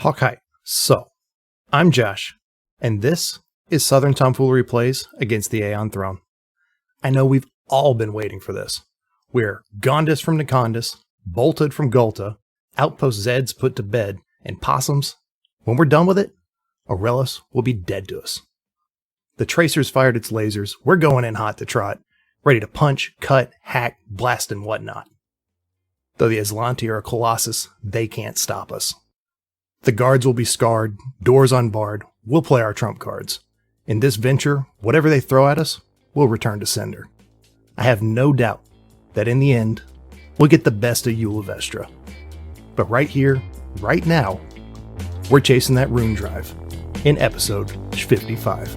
Okay, so I'm Josh, and this is Southern Tomfoolery Plays against the Aeon Throne. I know we've all been waiting for this. We're Gondis from Necondis, bolted from Gulta, Outpost Zeds put to bed, and possums. When we're done with it, Aurelos will be dead to us. The Tracer's fired its lasers. We're going in hot to trot, ready to punch, cut, hack, blast, and whatnot. Though the Aslanti are a colossus, they can't stop us. The guards will be scarred, doors unbarred. We'll play our trump cards. In this venture, whatever they throw at us, we'll return to sender. I have no doubt that in the end, we'll get the best of Eula Vestra. But right here, right now, we're chasing that rune drive in episode 55.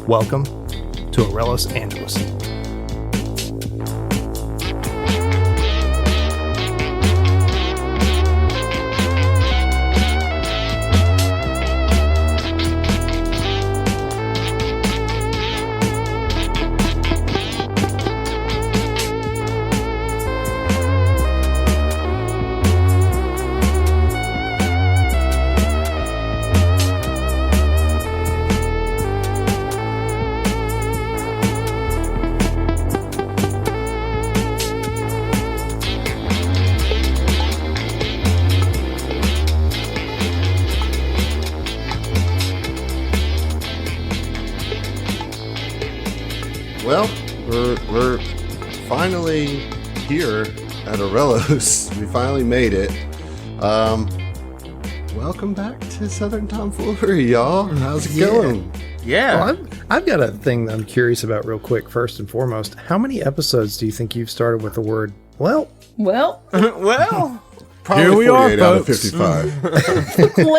Welcome to Aurelos Angeles. Well, we're finally here at Aurelos. We finally made it. Welcome back to Southern Tomfoolery, y'all. How's it going? Yeah. Well, I've got a thing that I'm curious about real quick, first and foremost. How many episodes do you think you've started with the word, well? Well. Probably here we 48 are, out of folks. 55.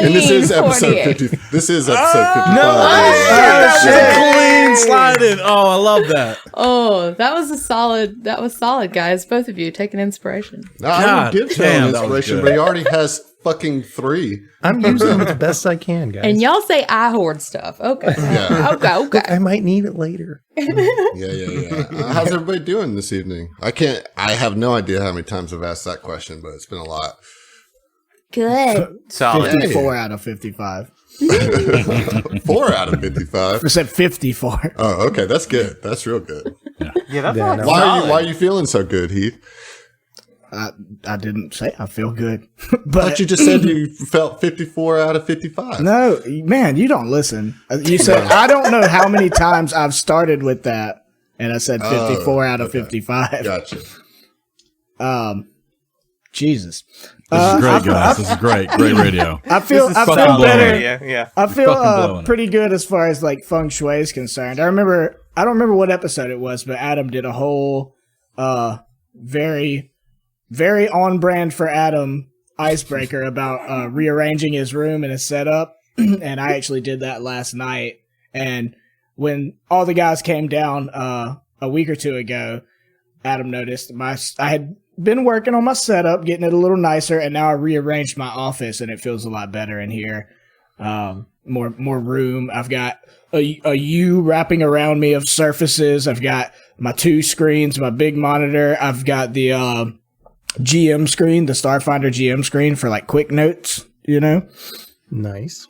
And this is episode 50. This is episode 55. Clean slided. Oh, I love that. Oh, that was solid, guys. Both of you taking inspiration. No, I God would give damn, him that was inspiration, good. but he already has fucking 3. I'm using it the best I can, guys. And y'all say I hoard stuff. Okay. Yeah. Okay. I might need it later. Yeah. How's everybody doing this evening? I have no idea how many times I've asked that question, but it's been a lot. Good. Solid. 54 out of 55. 4 out of 55. I said 54. Oh, okay. That's good. That's real good. Yeah, that's Yeah, like no. solid. Why are you feeling so good, Heath? I didn't say I feel good. But But you just said you felt 54 out of 55. no, man, you don't listen. You said, I don't know how many times I've started with that. And I said 54 out of okay. 55. Gotcha. Jesus. This is great, guys. This is great. Great radio. I feel fucking better. Yeah. I fucking feel blowing it. pretty good as far as like feng shui is concerned. I don't remember what episode it was, but Adam did a whole very, very on brand for Adam icebreaker about rearranging his room and his setup. And I actually did that last night. And when all the guys came down a week or two ago, Adam noticed I had been working on my setup, getting it a little nicer, and now I rearranged my office, and it feels a lot better in here. More room. I've got a U wrapping around me of surfaces. I've got my 2 screens, my big monitor. I've got the GM screen, the Starfinder GM screen for like quick notes. You know. Nice.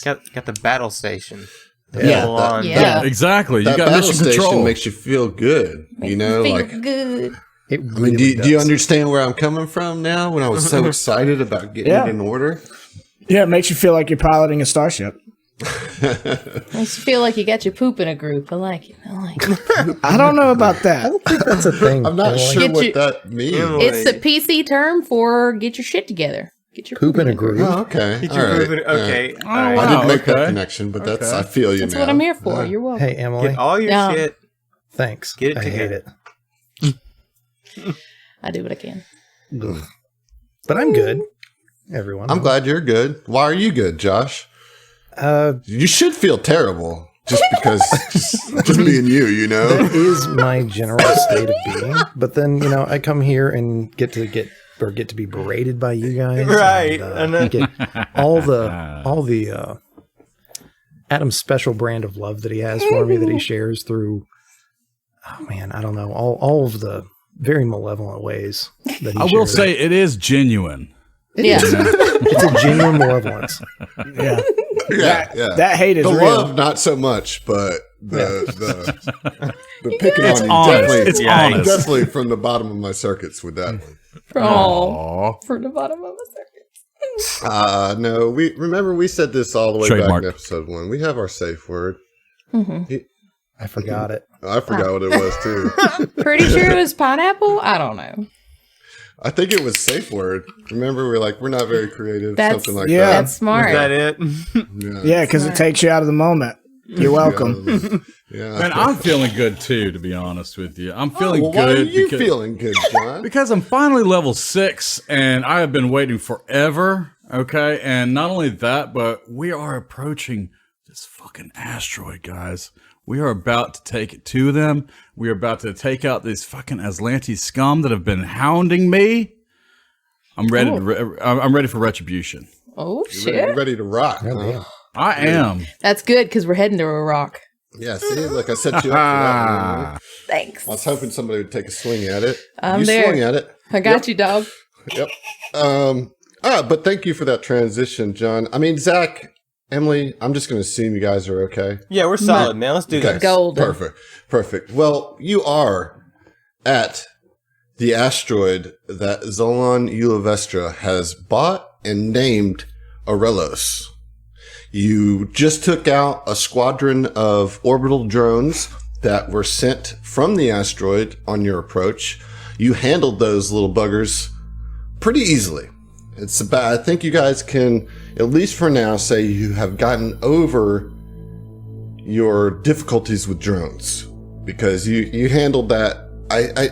Got the battle station. Yeah. Full-on- Yeah. Exactly. You That got battle mission station control. makes you feel good. You know, Feel like. good. It I mean, really do you does. understand where I'm coming from now? When I was so excited about getting Yeah. it in order. Yeah, it makes you feel like you're piloting a starship. Makes you feel like you got your poop in a group. I like it. I don't know about that. I don't think that's a thing. I'm not Emily. sure Get what you- that means. Emily. It's a PC term for get your shit together. Get your Poop in a groove. Oh, okay. Get All your right. groove in- okay. Oh, all right. I wow. didn't make that Okay. connection, but that's Okay. I feel you That's now. what I'm here for. Yeah. You're welcome. Hey, Emily. Get all your Yeah. shit. Thanks. Get it I hate together. it. I do what I can. Ugh. But I'm good, everyone. I'm glad you're good. Why are you good, Josh? Uh, You should feel terrible just because just being you know. that is my general state of being. But then, I come here and get to be berated by you guys. Right. And get all the Adam's special brand of love that he has for me that he shares through, oh man, I don't know, all of the very malevolent ways that he I will shares. say it is genuine. Yeah. It's a genuine malevolence. Yeah. Yeah. That hate is The real. love, not so much, but the picking It's on you honest. definitely, It's honest. definitely from the bottom of my circuits with that one. Oh, from the bottom of a circuit. No, we said this all the way back Trademark. in episode 1. We have our safe word. I forgot it. I forgot what it was too. Pretty sure it was pineapple. I don't know. I think it was safe word. Remember, we're not very creative, That's- something like yeah. that. That's smart. Is that it? Yeah, because it takes you out of the moment. You're welcome. Yeah. Man, I'm feeling good too, to be honest with you. I'm feeling Well, good. why are you because, feeling good, John? Because I'm finally level 6, and I have been waiting forever. Okay, and not only that, but we are approaching this fucking asteroid, guys. We are about to take it to them. We are about to take out these fucking Aslanti scum that have been hounding me. I'm ready. I'm ready for retribution. Oh You're shit! ready to rock. Oh, Huh? damn. I am. That's good because we're heading to a rock. Yeah, see, like I set you up for that one. Thanks. I was hoping somebody would take a swing at it. I'm you there. swing at it. I got you, dog. Yep. But thank you for that transition, John. I mean, Zach, Emily, I'm just going to assume you guys are okay. Yeah, we're solid, man. Let's do Okay. this. Golden. Perfect. Well, you are at the asteroid that Zolan Ulivestra has bought and named Aurelos. You just took out a squadron of orbital drones that were sent from the asteroid on your approach. You handled those little buggers pretty easily. It's about, I think you guys can, at least for now, say you have gotten over your difficulties with drones because you handled that.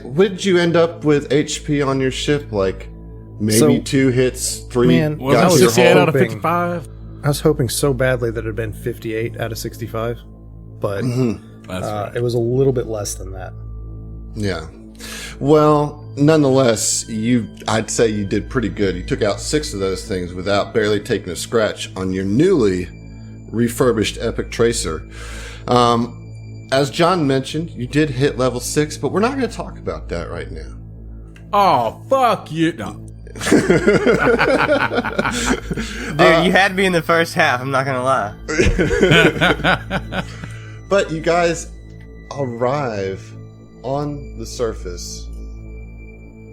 What did you end up with HP on your ship? Like maybe So, 2 hits, 3 man, Well, got that was your 68 hull. out of hoping- 55. I was hoping so badly that it had been 58 out of 65, but That's right. it was a little bit less than that. Yeah. Well, nonetheless, I'd say you did pretty good. You took out 6 of those things without barely taking a scratch on your newly refurbished Epic Tracer. As John mentioned, you did hit level 6, but we're not going to talk about that right now. Oh, fuck you. No. Dude, you had me in the first half. I'm not gonna lie. But you guys arrive on the surface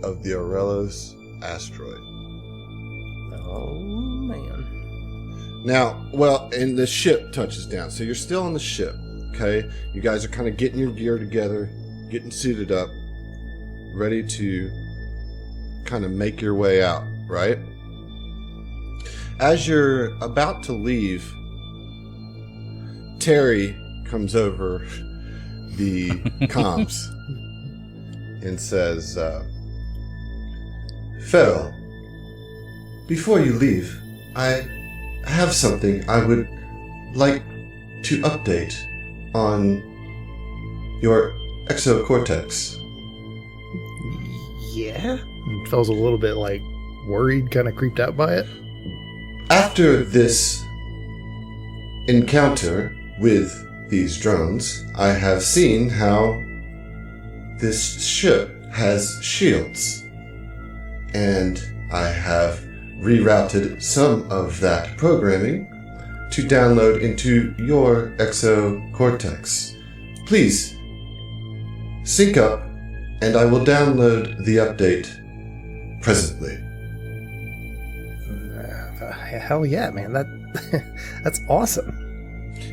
of the Aurelos asteroid. Oh man. Now, well, and the ship touches down. So you're still on the ship, okay? You guys are kind of getting your gear together, getting suited up, ready to kind of make your way out, right? As you're about to leave, Terry comes over the comms and says, Fel, before you leave, I have something I would like to update on your exocortex. Yeah? And Fel's a little bit like worried, kind of creeped out by it. After this encounter with these drones, I have seen how this ship has shields, and I have rerouted some of that programming to download into your exocortex. Please sync up, and I will download the update presently. Hell yeah, man. That's awesome.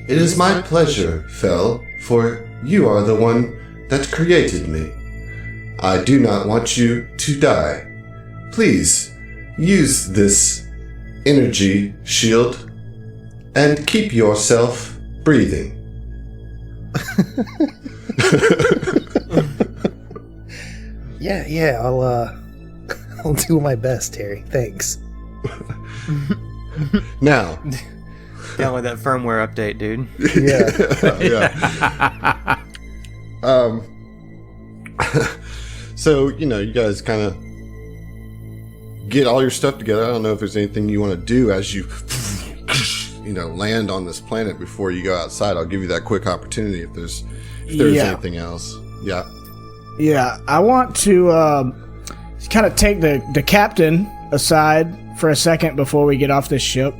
It is my pleasure, Fel, for you are the one that created me. I do not want you to die. Please use this energy shield and keep yourself breathing. Yeah, I'll do my best, Terry. Thanks. Now, Download that firmware update, dude. Yeah. So, you guys kind of get all your stuff together. I don't know if there's anything you want to do as you, land on this planet before you go outside. I'll give you that quick opportunity if there's anything else. Yeah. Yeah, I want to kind of take the captain aside for a second before we get off this ship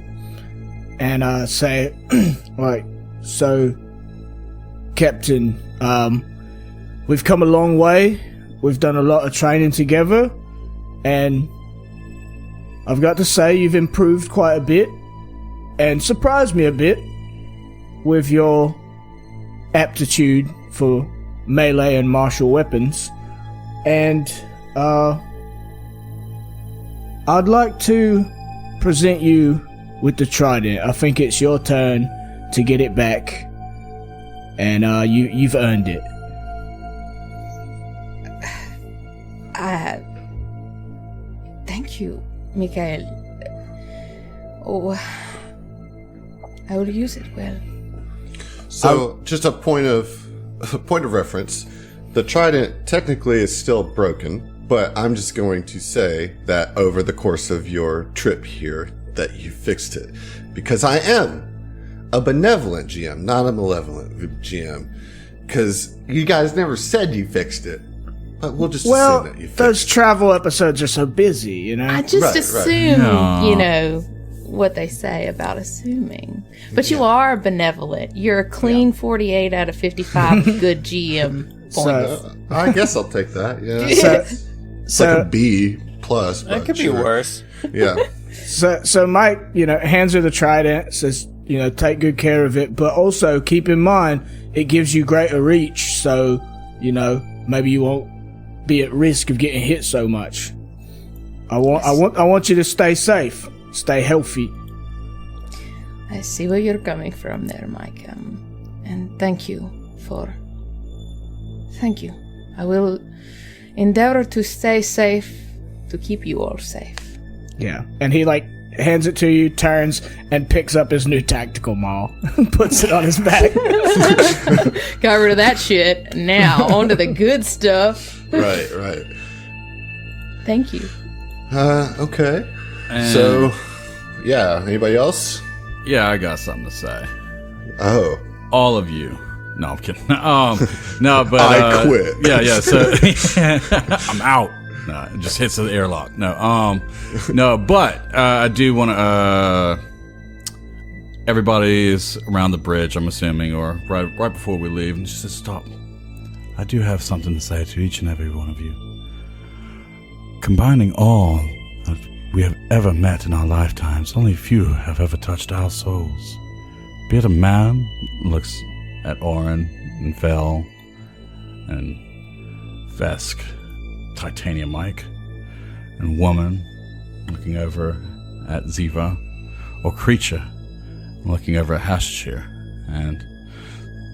and say, like, so, Captain, we've come a long way. We've done a lot of training together, and I've got to say you've improved quite a bit and surprised me a bit with your aptitude for melee and martial weapons. And I'd like to present you with the trident. I think it's your turn to get it back, and you've earned it. Thank you, Mikael. Oh, I will use it well. So, just a point of reference. The trident technically is still broken, but I'm just going to say that over the course of your trip here, that you fixed it, because I am a benevolent GM, not a malevolent GM. Because you guys never said you fixed it, but we'll just assume that you fixed those it. travel episodes are so busy, you know. I just assume, No. you know, what they say about assuming. But you are benevolent. You're a clean 48 out of 55 good GM points. I guess I'll take that. Yeah, it's So, like a B plus. That but could be sure. worse. Yeah. so Mike, you know, hands her the trident, says, you know, take good care of it, but also keep in mind it gives you greater reach, so, you know, maybe you won't be at risk of getting hit so much. I want you to stay safe, stay healthy. I see where you're coming from there, Mike. And thank you. I will endeavor to stay safe, to keep you all safe. Yeah, and he like hands it to you, turns, and picks up his new tactical maul, puts it on his back. Got rid of that shit. Now, on to the good stuff. Right. Thank you. Okay. And So, yeah. Anybody else? yeah, I got something to say. Oh. All of you. No, I'm kidding. No, but I quit. Yeah. So I'm out. No, it just hits the airlock. No, but I do want to. Everybody's around the bridge, I'm assuming, or right before we leave, and just to stop. I do have something to say to each and every one of you. Combining all that we have ever met in our lifetimes, only few have ever touched our souls. Be it a man looks at Oren and Fel and Vesk, Titanium Mike, and woman looking over at Ziva, or creature looking over at Hashir, and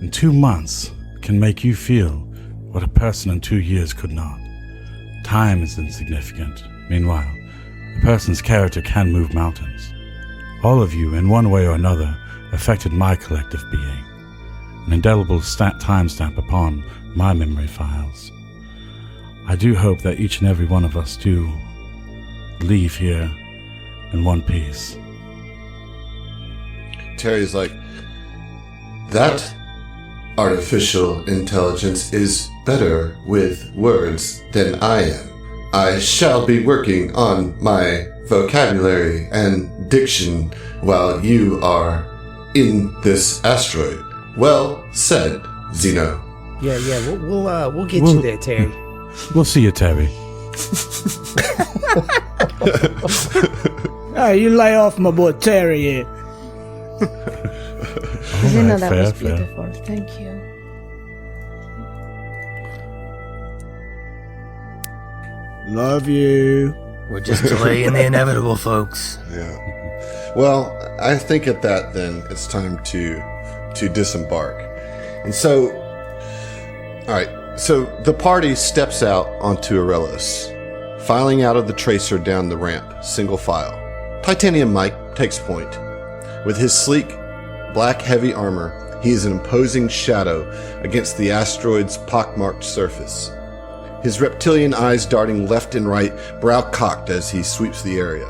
in 2 months can make you feel what a person in 2 years could not. Time is insignificant. Meanwhile, a person's character can move mountains. All of you, in one way or another, affected my collective being, an indelible timestamp upon my memory files. I do hope that each and every one of us do leave here in one piece. Terry's like, that artificial intelligence is better with words than I am. I shall be working on my vocabulary and diction while you are in this asteroid. Well said, Zeno. Yeah, we'll get you there, Terry. We'll see you, Terry. Hey, you lay off my boy Terry here. You know, Alright, that was fair. beautiful. Thank you. Love you. We're just delaying the inevitable, folks. Yeah. Well, I think at that, then, it's time to disembark. And so, all right, so the party steps out onto Aurelos, filing out of the tracer down the ramp, single file. Titanium Mike takes point. With his sleek, black, heavy armor, he is an imposing shadow against the asteroid's pockmarked surface. His reptilian eyes darting left and right, brow cocked as he sweeps the area.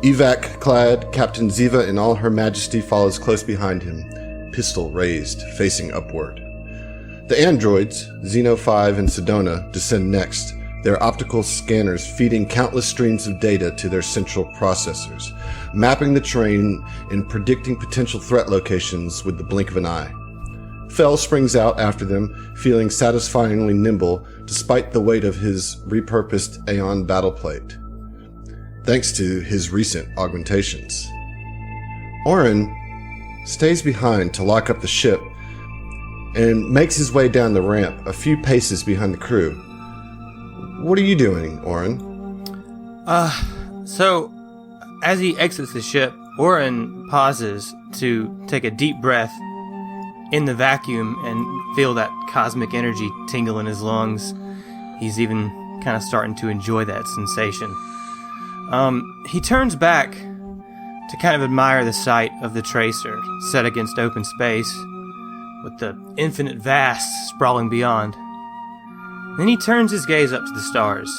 Evac-clad Captain Ziva in all her majesty follows close behind him, pistol raised, facing upward. The androids, Xeno 5 and Sedona, descend next, their optical scanners feeding countless streams of data to their central processors, mapping the terrain and predicting potential threat locations with the blink of an eye. Fel springs out after them, feeling satisfyingly nimble despite the weight of his repurposed Aeon battle plate, thanks to his recent augmentations. Orin stays behind to lock up the ship and makes his way down the ramp a few paces behind the crew. What are you doing, Orin? So, as he exits the ship, Orin pauses to take a deep breath in the vacuum and feel that cosmic energy tingle in his lungs. He's even kind of starting to enjoy that sensation. He turns back to kind of admire the sight of the tracer set against open space with the infinite vast sprawling beyond. Then he turns his gaze up to the stars,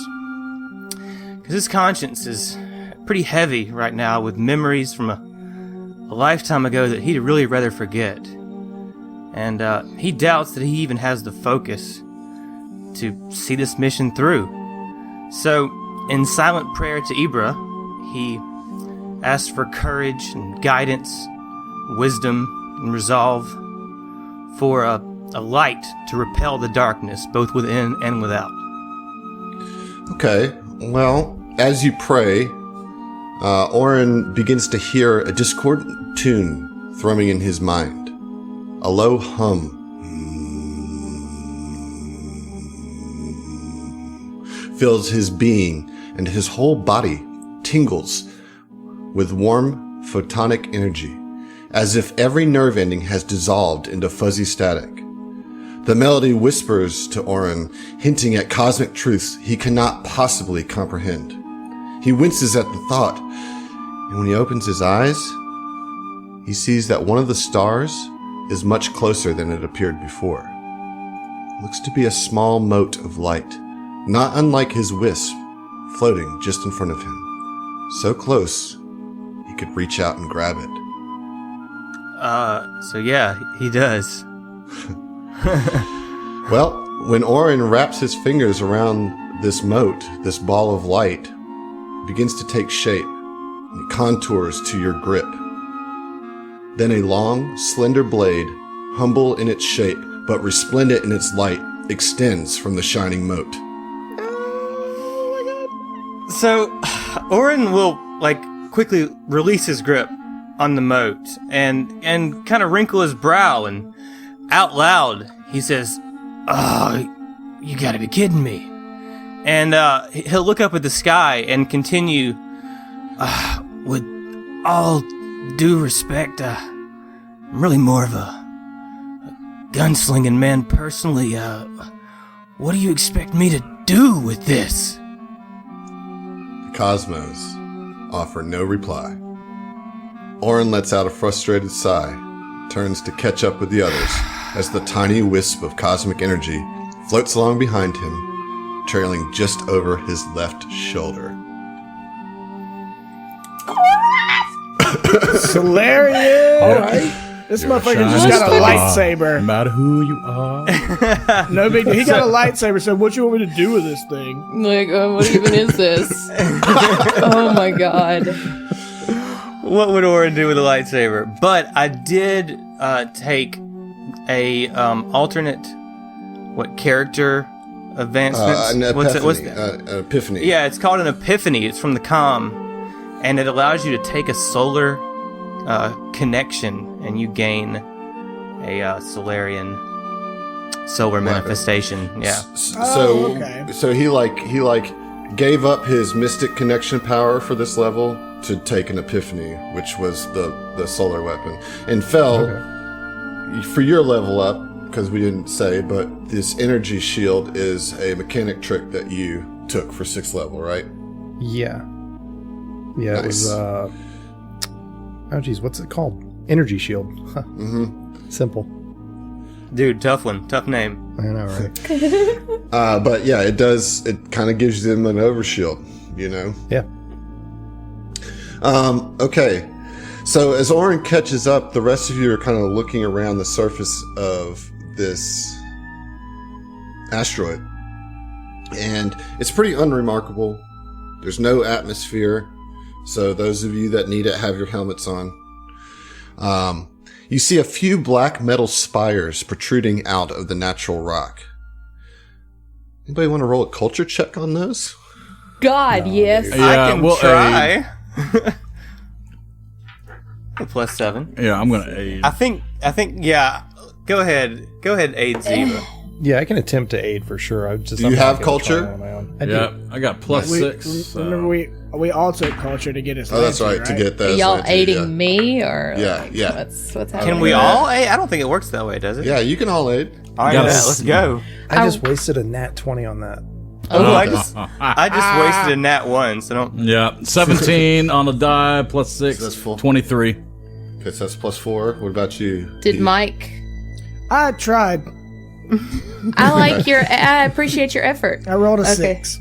because his conscience is pretty heavy right now with memories from a lifetime ago that he'd really rather forget. And he doubts that he even has the focus to see this mission through. So, in silent prayer to Ibra, he asks for courage and guidance, wisdom and resolve, for a light to repel the darkness, both within and without. Okay, well, as you pray, Orin begins to hear a discordant tune thrumming in his mind. A low hum fills his being, and his whole body tingles with warm photonic energy, as if every nerve ending has dissolved into fuzzy static. The melody whispers to Orin, hinting at cosmic truths he cannot possibly comprehend. He winces at the thought, and when he opens his eyes, he sees that one of the stars is much closer than it appeared before. It looks to be a small mote of light, not unlike his wisp, floating just in front of him. So close, he could reach out and grab it. So yeah, he does. Well, when Orin wraps his fingers around this mote, this ball of light begins to take shape. It contours to your grip. Then a long, slender blade, humble in its shape, but resplendent in its light, extends from the shining mote. So, Orin will, quickly release his grip on the moat and kind of wrinkle his brow, and out loud, he says, "Oh, you gotta be kidding me." And he'll look up at the sky and continue, "With all due respect, I'm really more of a gunslinging man personally. What do you expect me to do with this?" The cosmos offer no reply. Orin lets out a frustrated sigh, turns to catch up with the others as the tiny wisp of cosmic energy floats along behind him, trailing just over his left shoulder. Hilarious! Alright. This motherfucker just got a lightsaber. No matter who you are. No big deal. He got a lightsaber, so what you want me to do with this thing? Like, what even is this? Oh my god. What would Orin do with a lightsaber? But I did take a alternate character advancement? An epiphany. What's that? An epiphany. Yeah, it's called an epiphany. It's from the comm, and it allows you to take a solar connection, and you gain a Solarian solar manifestation. Yeah. So okay. So he gave up his mystic connection power for this level to take an epiphany, which was the solar weapon. And Fel, for your level up, because we didn't say, but this energy shield is a mechanic trick that you took for 6th level, right? Yeah. Yeah, Nice. it was, oh geez, what's it called? Energy shield. Huh. Mm-hmm. Simple. Dude, tough one. Tough name. I know, right? But yeah, it kind of gives them an overshield, you know? Yeah. Okay. So as Orin catches up, the rest of you are kind of looking around the surface of this asteroid. And it's pretty unremarkable. There's no atmosphere, so those of you that need it have your helmets on. You see a few black metal spires protruding out of the natural rock. Anybody want to roll a culture check on those? God, yes. Yeah, I can we'll try. A +7. Yeah, I'm gonna aid. I think. Yeah. Go ahead, aid Ziva. Yeah, I can attempt to aid for sure. I'm Do you have culture? On my own. I Yeah, do. I got +6. so- Remember, we all took culture to get us. Oh, that's Atlantean, right, to get Are that. y'all aiding me or Yeah, like, yeah. What's happening? Can we all aid? I don't think it works that way, does it? Yeah, you can all aid. All right, Gotta let's go. I just wasted a nat 20 on that. Oh, I just wasted a nat 1, so don't. Yeah, 17 on the die, +6, So that's full. 23. Okay, so that's +4. What about you? Did Mike? I tried. I appreciate your effort. I rolled a Okay. 6.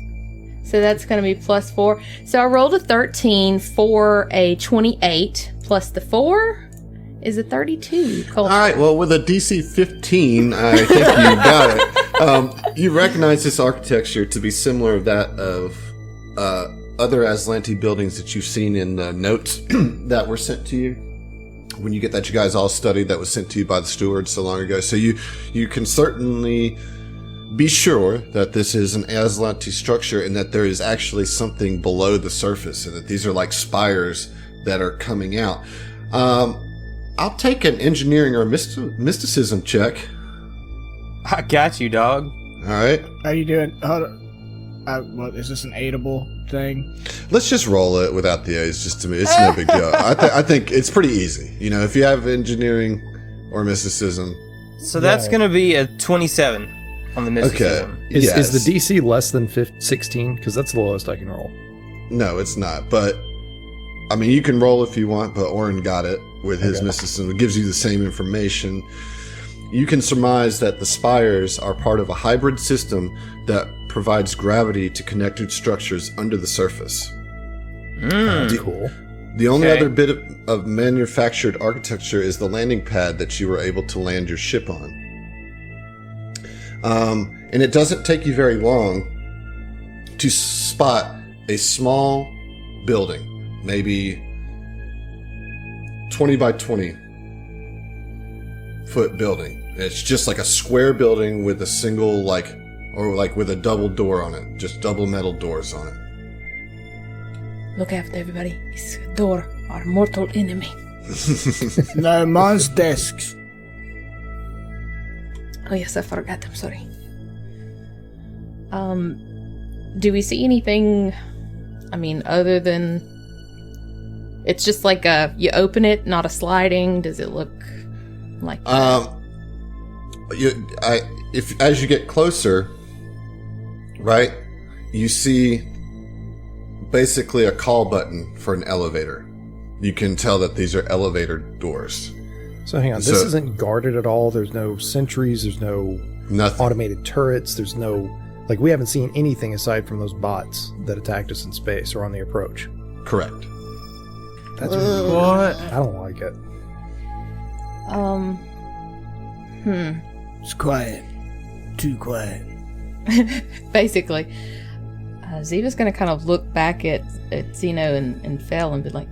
So that's going to be +4. So I rolled a 13 for a 28 plus the 4 is a 32. All right, well, with a DC 15, I think you got it. You recognize this architecture to be similar to that of other Aslanti buildings that you've seen in the notes that were sent to you. When you get that you guys all studied, that was sent to you by the steward so long ago. So you can certainly be sure that this is an Aslanti structure and that there is actually something below the surface and that these are like spires that are coming out. I'll take an engineering or mysticism check. I got you, dog. All right. Are you doing? Hold on. What is this an aidable thing? Let's just roll it without the A's. Just to me, it's no big deal. I think it's pretty easy. You know, if you have engineering or mysticism. So that's going to be a 27 on the mysticism. Okay. Is Yes. the DC less than 16? Because that's the lowest I can roll. No, it's not. But I mean, you can roll if you want. But Oren got it with his mysticism. It gives you the same information. You can surmise that the spires are part of a hybrid system that provides gravity to connected structures under the surface. That's cool. The only Okay. other bit of manufactured architecture is the landing pad that you were able to land your ship on. And it doesn't take you very long to spot a small building, maybe 20 by 20 foot building. It's just like a square building with a single with a double door on it, just double metal doors on it. Look after everybody. It's a door, our mortal enemy. No, mine's desks. Oh yes, I forgot. I'm sorry. Do we see anything? I mean, other than it's just like you open it, not a sliding. Does it look like? As you get closer, right, you see basically a call button for an elevator. You can tell that these are elevator doors. So hang on, this isn't guarded at all. There's no sentries. There's no Nothing. automated turrets. There's no we haven't seen anything aside from those bots that attacked us in space or on the approach. Correct. That's What? I don't like it. It's quiet. Too quiet. Basically, Ziva's gonna kind of look back at Zeno and Fel and be like,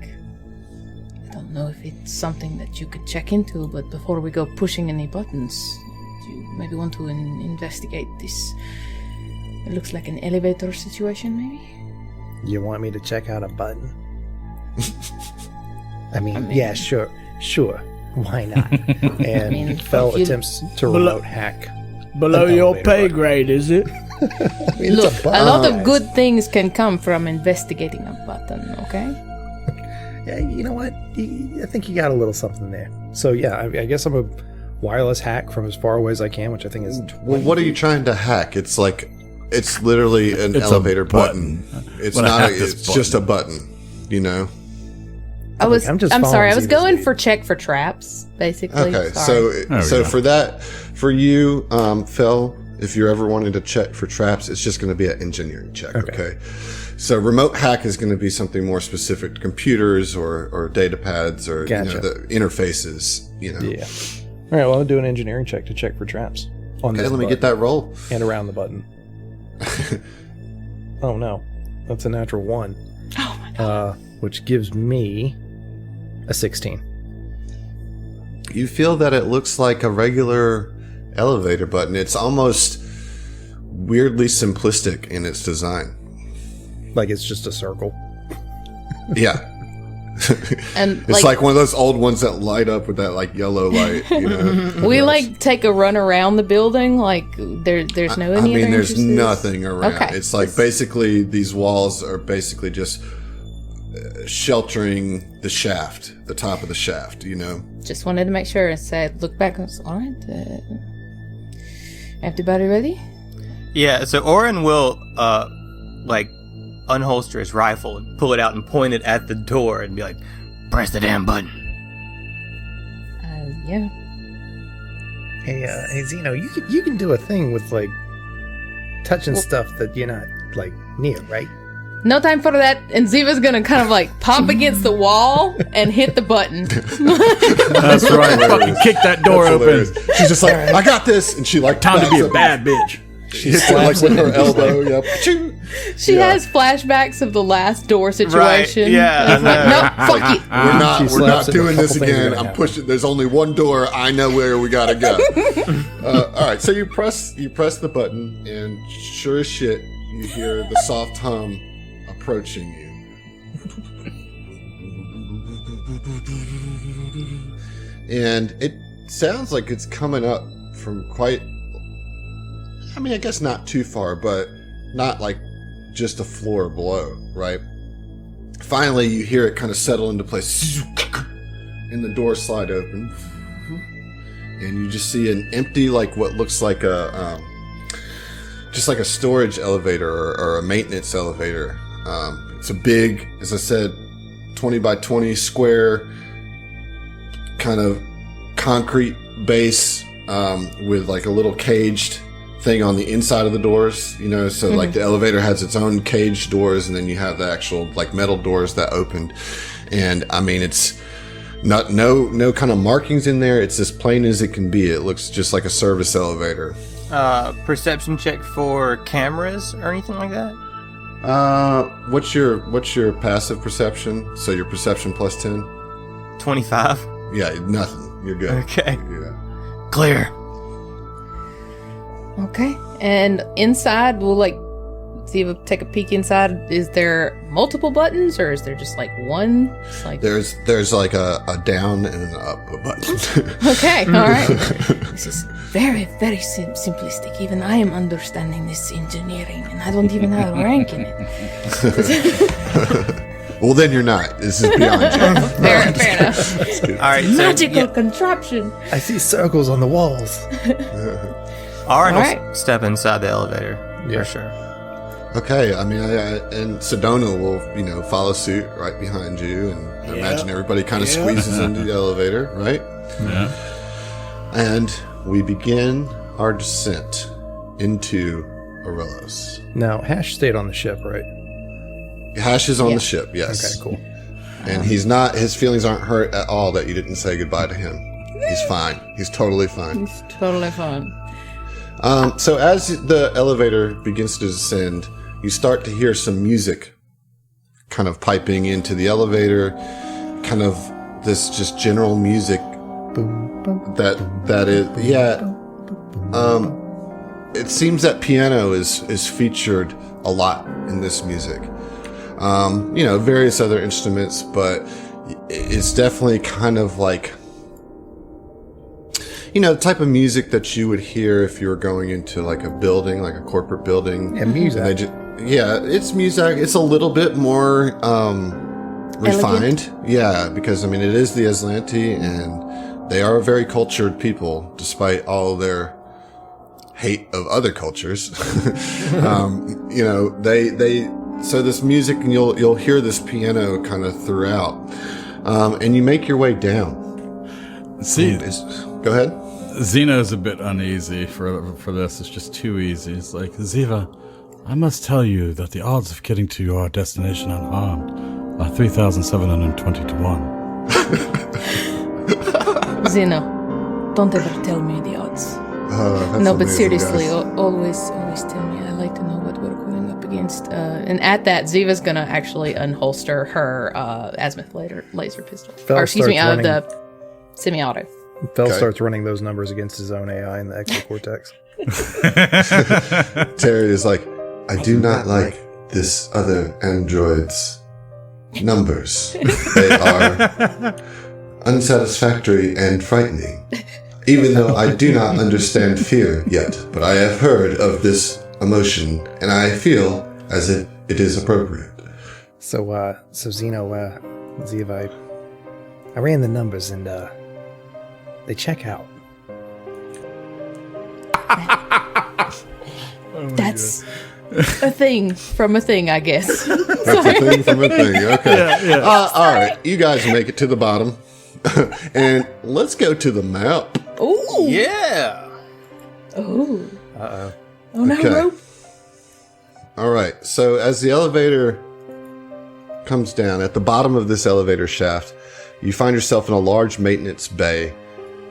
I don't know if it's something that you could check into, but before we go pushing any buttons, do you maybe want to investigate this? It looks like an elevator situation, maybe? You want me to check out a button? I mean, yeah, sure. Why not? And mean, Fel if you- attempts to remote hack. Below An your elevator pay button. grade, is it? I mean, Look, it's a lot of button. good things can come from investigating a button, okay? Yeah, you know what? I think you got a little something there. So yeah, I guess I'm a wireless hack from as far away as I can, which I think is. Well, what are you trying to hack? It's literally an It's a elevator button. It's I'm gonna not. hack this It's just a button. You know. I'm I'm just sorry, following I was Ziva's going lead. for check for traps, basically. Okay, Sorry. There we so go. for you, Phil, if you're ever wanting to check for traps, it's just going to be an engineering check. Okay. So remote hack is going to be something more specific to computers or data pads or Gotcha. the interfaces. You know. Yeah. All right. Well, I'll do an engineering check to check for traps on Okay, this let me button get that roll. and around the button. Oh no, that's a natural 1. Oh my god. Which gives me a 16. You feel that it looks like a regular elevator button. It's almost weirdly simplistic in its design. Like it's just a circle. Yeah. And It's like one of those old ones that light up with that like yellow light, you know. we like take a run around the building. Like there's no any. I mean, other there's entrances? nothing around. Okay. It's like basically these walls are basically just sheltering the shaft, the top of the shaft, you know. Just wanted to make sure and said, look back. And all right, everybody ready? Yeah, so Oren will, like, unholster his rifle and pull it out and point it at the door and be like, press the damn button. Yeah. Hey, Zeno, you can do a thing with like touching stuff that you're not like near, right? No time for that. And Ziva's gonna kind of like pop against the wall and hit the button. That's right. Fucking kick that door That's open. hilarious. She's just like, I got this, and she like Time to backs be a up. bad bitch. She hits it like with her elbow. Yep. She Yeah. has flashbacks of the last door situation. Right, yeah, It's like, no, fuck it. We're She not slaps it, doing a this couple things are again. gonna I'm happen. pushing. There's only one door. I know where we gotta go. All right. So you press the button, and sure as shit, you hear the soft hum approaching you. And it sounds like it's coming up from quite, I mean, I guess not too far, but not like just a floor below, right? Finally, you hear it kind of settle into place, and the door slide open, and you just see an empty, like what looks like a, just like a storage elevator or a maintenance elevator. It's a big, as I said, 20 by 20 square kind of concrete base with like a little caged thing on the inside of the doors, you know, so like the elevator has its own caged doors, and then you have the actual like metal doors that opened. And I mean, it's not no kind of markings in there. It's as plain as it can be. It looks just like a service elevator. Perception check for cameras or anything like that? What's your passive perception? So your perception plus 10? 25. Yeah, nothing. You're good. Okay. Yeah. Clear. Okay. And inside, we'll like Ziva take a peek inside. Is there multiple buttons, or is there just like one? It's like There's like a down and an up button. okay, all right. This is very, very simplistic. Even I am understanding this engineering, and I don't even have a rank in it. Well, then you're not. This is beyond you. Fair enough. All right, so Magical contraption. I see circles on the walls. Oren will Alright. step inside the elevator Yeah. for sure. Okay, I mean, and Sedona will, you know, follow suit right behind you, and I imagine everybody kind of squeezes into the elevator, right? Yeah. And we begin our descent into Aurelos. Now, Hash stayed on the ship, right? Hash is on Yeah. the ship, yes. Okay, cool. And he's not, his feelings aren't hurt at all that you didn't say goodbye to him. He's fine. He's totally fine. It's totally fun. So as the elevator begins to descend, you start to hear some music kind of piping into the elevator, kind of this just general music that is, yeah. It seems that piano is featured a lot in this music. You know, various other instruments, but it's definitely kind of like, you know, the type of music that you would hear if you were going into like a building, like a corporate building. And music. And it's music. It's a little bit more refined. Yeah, because I mean, it is the Aslanti, and they are a very cultured people, despite all their hate of other cultures. You know, so this music, and you'll hear this piano kind of throughout, and you make your way down. See, Go ahead. Zeno's a bit uneasy for this. It's just too easy. It's like, Ziva, I must tell you that the odds of getting to your destination unharmed are 3,720 to 1. Zeno, don't ever tell me the odds. That's No, but amazing, seriously, guys. always tell me. I like to know what against. And at that, Ziva's gonna actually unholster her azimuth laser pistol. Fel Or excuse me, starts running. the semi-auto. Fel Okay. starts running those numbers against his own AI in the exocortex. Terry is like, I do not like this other android's numbers. They are unsatisfactory and frightening. Even though I do not understand fear yet, but I have heard of this emotion, and I feel as if it is appropriate. So Zeno, Ziva, I ran the numbers and they check out. That's a thing from a thing, I guess. That's a thing from a thing. Okay. All right. You guys make it to the bottom. And let's go to the map. Ooh. Yeah. Ooh. Uh-oh. Oh no, Okay. rope. All right. So as the elevator comes down, at the bottom of this elevator shaft, you find yourself in a large maintenance bay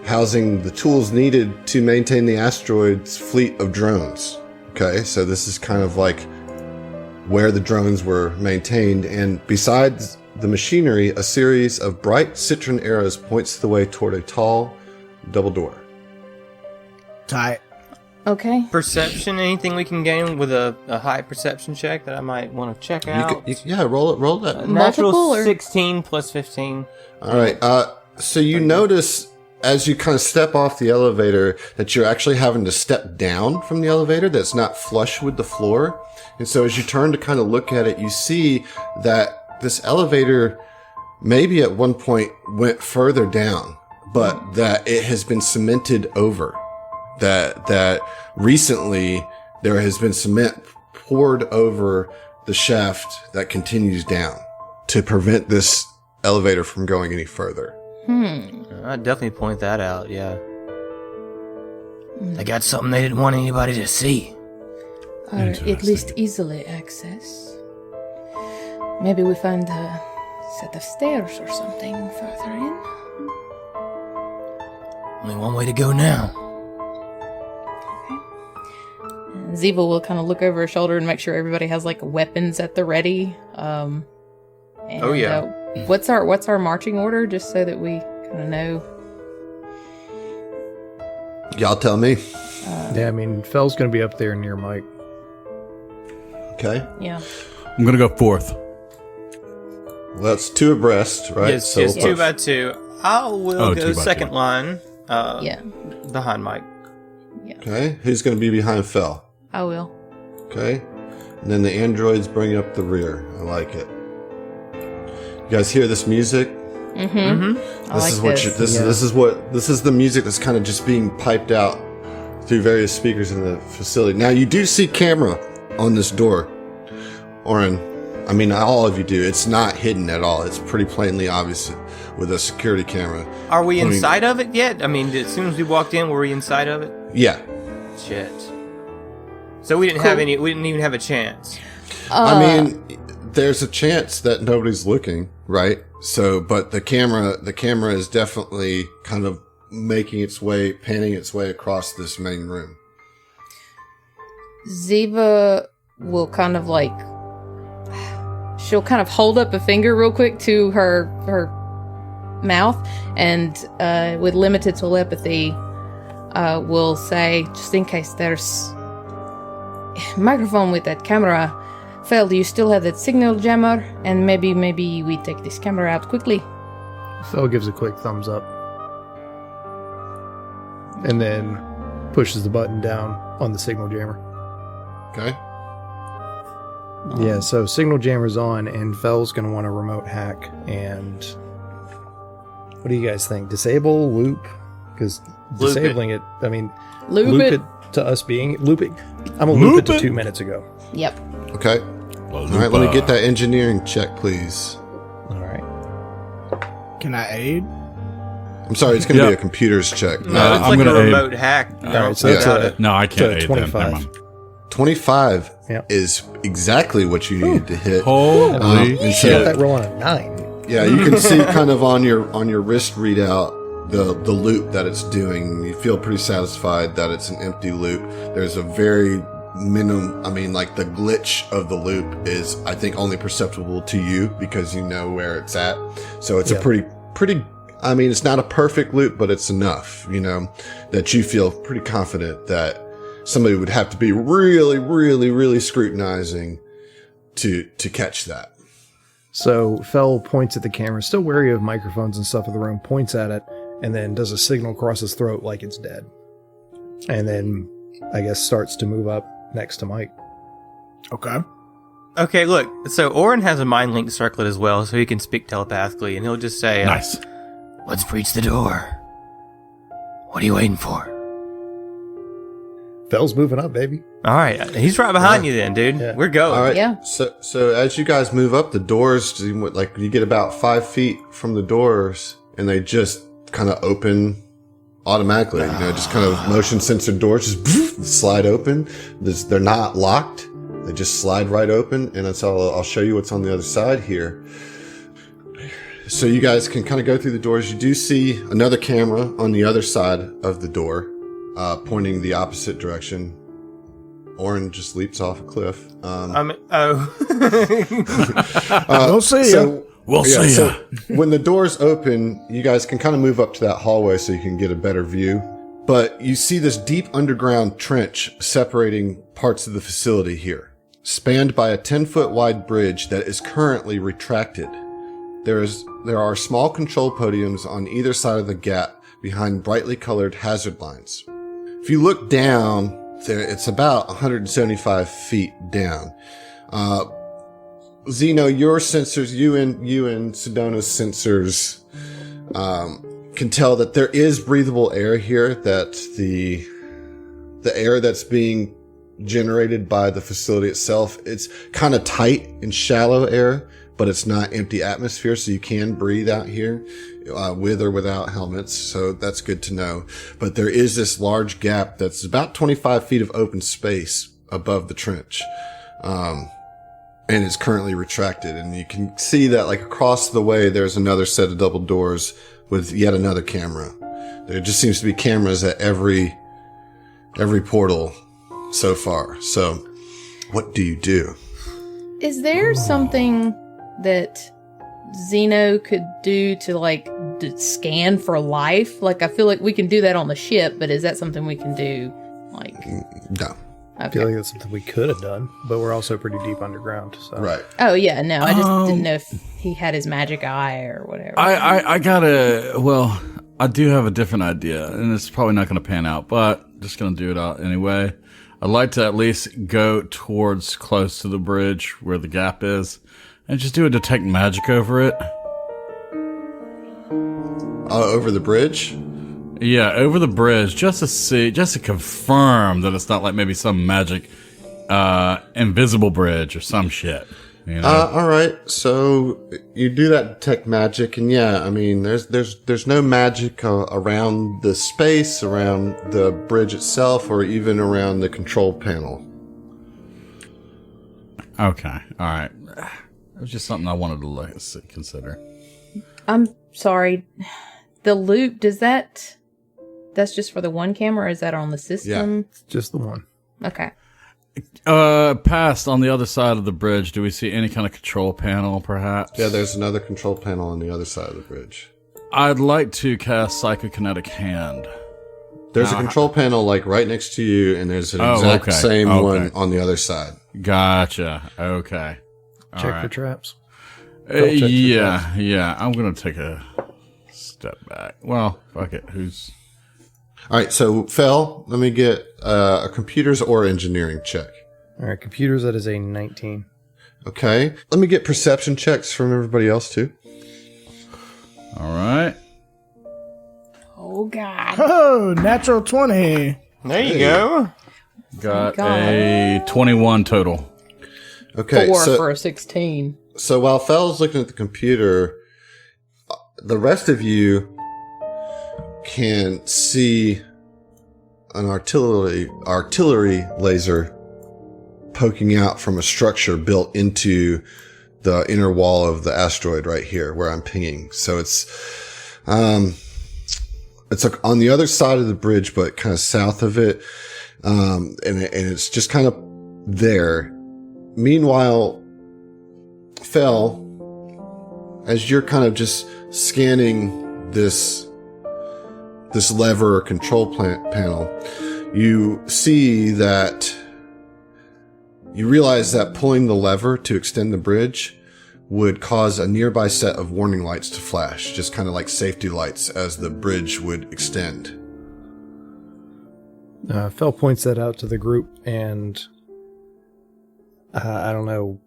housing the tools needed to maintain the asteroid's fleet of drones. Okay, so this is kind of like where the drones were maintained, and besides the machinery, a series of bright citron arrows points the way toward a tall double door. Tight. Okay. Perception, anything we can gain with a high perception check that I might want to check out? Yeah, roll that. Natural Multiple or- 16 plus 15. All right. So you notice as you kind of step off the elevator that you're actually having to step down from the elevator that's not flush with the floor. And so as you turn to kind of look at it, you see that this elevator maybe at one point went further down, but that it has been cemented over. That recently there has been cement poured over the shaft that continues down to prevent this elevator from going any further. I'd definitely point that out, yeah. They got something they didn't want anybody to see. Or at least easily access. Maybe we find a set of stairs or something further in. Only one way to go now. And Ziva will kind of look over her shoulder and make sure everybody has like weapons at the ready. And, Oh, yeah. What's our marching order, just so that we kind of know? Y'all tell me. Yeah, I mean, Fel's going to be up there near Mike. Okay. Yeah. I'm gonna go fourth. Well, that's two abreast, right? Yes, yes, we'll 2 by 2. I will Oh, go 2 by second 2. line Yeah. behind Mike. Okay. Who's going to be behind Fel? I will. Okay. And then the androids bring up the rear. I like it. You guys hear this music? Mm-hmm. I This like is what this. this is the music that's kind of just being piped out through various speakers in the facility. Now you do see camera on this door, Oren. I mean, all of you do. It's not hidden at all. It's pretty plainly obvious with a security camera. Are we I mean- inside of it yet? I mean, as soon as we walked in, were we inside of it? Yeah. Shit. So we didn't have any. We didn't even have a chance. I mean, there's a chance that nobody's looking, right? So, but the camera is definitely kind of panning its way across this main room. Ziva will kind of like, she'll kind of hold up a finger real quick to her mouth, and with limited telepathy, will say, just in case there's microphone with that camera. Fel, do you still have that signal jammer? And maybe we take this camera out quickly. Fel gives a quick thumbs up. And then pushes the button down on the signal jammer. Okay. Yeah, so signal jammer's on, and Fel's going to want to remote hack. And what do you guys think? Disable, loop? Because Loop it. disabling it, I mean, Loop it. to us being looping. I'm going to loop it to 2 minutes ago. Yep. Okay. All right, let me get that engineering check, please. All right. Can I aid? I'm sorry, it's going to Yeah. be a computer's check. No, it's I'm like a gonna aim. remote hack. All right, so Yeah. that's a No, I can't aid them. 25. Never mind. 25 Yeah. is exactly what you needed to hit. Holy and I got so, that roll on a 9. yeah, you can see kind of on your wrist readout the loop that it's doing. You feel pretty satisfied that it's an empty loop. There's a very like the glitch of the loop is, I think, only perceptible to you because you know where it's at. So it's a pretty, I mean, it's not a perfect loop, but it's enough, that you feel pretty confident that somebody would have to be really, really, really scrutinizing to catch that. So Fell points at the camera, still wary of microphones and stuff in the room, points at it, and then does a signal across his throat like it's dead. And then, I guess, starts to move up next to Mike. Okay, look. So Orin has a mind link circlet as well, so he can speak telepathically, and he'll just say, Nice. Let's breach the door. What are you waiting for? Fell's moving up, baby. All right, he's right behind you then, dude. Yeah. We're going. All right. Yeah. So as you guys move up, the doors, like you get about 5 feet from the doors, and they just kind of open automatically. Just kind of motion sensor doors just slide open. They're not locked. They just slide right open, and that's all. I'll show you what's on the other side here. So you guys can kind of go through the doors. You do see another camera on the other side of the door, pointing the opposite direction. Orin just leaps off a cliff. We'll see ya. We'll see ya. So when the doors open, you guys can kind of move up to that hallway so you can get a better view. But you see this deep underground trench separating parts of the facility here, spanned by a 10-foot wide bridge that is currently retracted. There are small control podiums on either side of the gap behind brightly colored hazard lines. If you look down, it's about 175 feet down. Zeno, your sensors, you and Sedona's sensors, can tell that there is breathable air here, that the air that's being generated by the facility itself, it's kind of tight and shallow air, but it's not empty atmosphere, so you can breathe out here with or without helmets, so that's good to know. But there is this large gap that's about 25 feet of open space above the trench, and it's currently retracted. And you can see that, like, across the way, there's another set of double doors with yet another camera. There just seems to be cameras at every portal so far. So what do you do? Is there something that Zeno could do to, like, scan for life? Like, I feel like we can do that on the ship, but is that something we can do, like... No. I feel like that's something we could have done, but we're also pretty deep underground. So. Right. Oh, yeah, no, I just didn't know if he had his magic eye or whatever. I do have a different idea, and it's probably not going to pan out, but just going to do it out anyway. I'd like to at least go towards close to the bridge where the gap is, and just do a detect magic over it. Over the bridge? Yeah, over the bridge, just to confirm that it's not like maybe some magic, invisible bridge or some shit. You know? All right. So you do that detect magic, and yeah, I mean, there's no magic around the space, around the bridge itself, or even around the control panel. Okay. All right. It was just something I wanted to consider. I'm sorry. The loop, that's just for the one camera, or is that on the system? It's just the one. Okay. Past on the other side of the bridge, do we see any kind of control panel, perhaps? Yeah, there's another control panel on the other side of the bridge. I'd like to cast Psychokinetic Hand. There's a control panel, like, right next to you, and there's an exact same one on the other side. Gotcha. Okay. Check for traps. Yeah. I'm going to take a step back. Well, fuck it. All right, so, Fel, let me get a computers or engineering check. All right, computers, that is a 19. Okay. Let me get perception checks from everybody else, too. All right. Oh, God. Oh, natural 20. There you go. Got a 21 total. Okay, 4 for a 16. So while Fel's looking at the computer, the rest of you can see an artillery laser poking out from a structure built into the inner wall of the asteroid right here where I'm pinging. So it's like on the other side of the bridge, but kind of south of it. and it's just kind of there. Meanwhile, Fel, as you're kind of just scanning this lever or control panel, you see that you realize that pulling the lever to extend the bridge would cause a nearby set of warning lights to flash, just kind of like safety lights as the bridge would extend. Fel points that out to the group, and I don't know,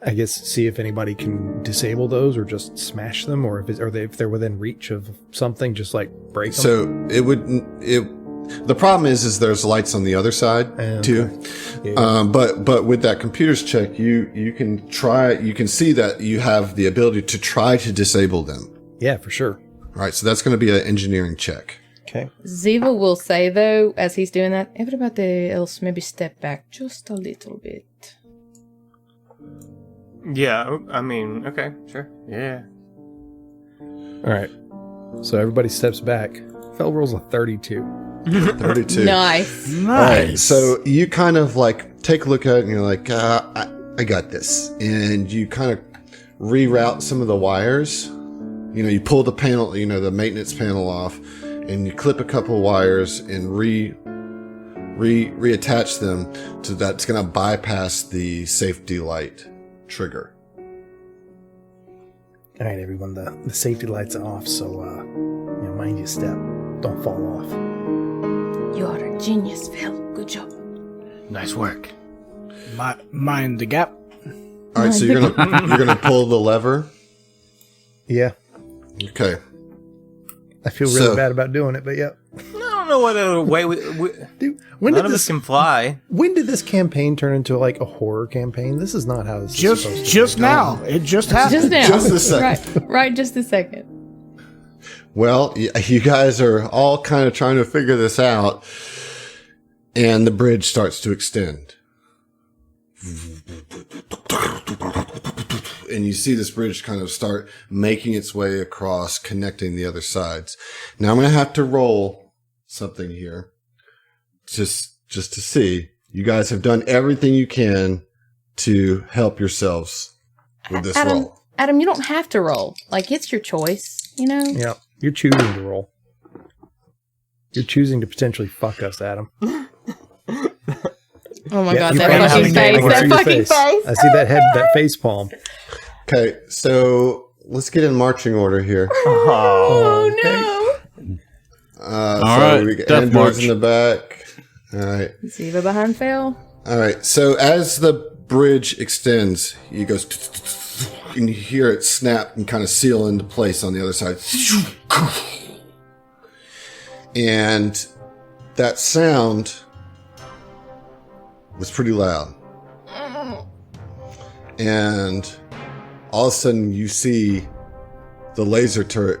I guess see if anybody can disable those or just smash them, or if they're within reach of something, just like break them. So the problem is there's lights on the other side too. Yeah. But with that computer's check, you can see that you have the ability to try to disable them. Yeah, for sure. All right, so that's going to be an engineering check. Okay. Ziva will say, though, as he's doing that, everybody else maybe step back just a little bit. Yeah, I mean, okay, sure. Yeah. All right. So everybody steps back. Fel rolls a 32. 32. Nice. All right, so you kind of like take a look at it and you're like, I got this. And you kind of reroute some of the wires. You know, you pull the panel, the maintenance panel off, and you clip a couple of wires and reattach them to that's going to bypass the safety light trigger. All right, everyone, the safety lights are off, so mind your step. Don't fall off. You are a genius, Phil. Good job. Nice work. Mind the gap. All right, so you're gonna pull the lever. Yeah. Okay. I feel really bad about doing it, but yeah. I don't know what other way Dude, none of us can fly. When did this campaign turn into like a horror campaign? This is not how this is supposed to Just be. now. It just happened. Just now. Just a second. Right, just a second. Well, you guys are all kind of trying to figure this out, and the bridge starts to extend. And you see this bridge kind of start making its way across, connecting the other sides. Now I'm going to have to roll something here just to see. You guys have done everything you can to help yourselves with this roll. Adam, you don't have to roll. Like, it's your choice, Yeah, you're choosing to roll. You're choosing to potentially fuck us, Adam. Oh my God, you that can't fucking have face. it. That Your fucking face. I see that face palm. Okay, so let's get in marching order here. Oh, no. All right, we got death Andor's march. in the back. All right. Ziva behind Phil. All right. So as the bridge extends, he goes, and you hear it snap and kind of seal into place on the other side. And that sound was pretty loud. And all of a sudden you see the laser turret.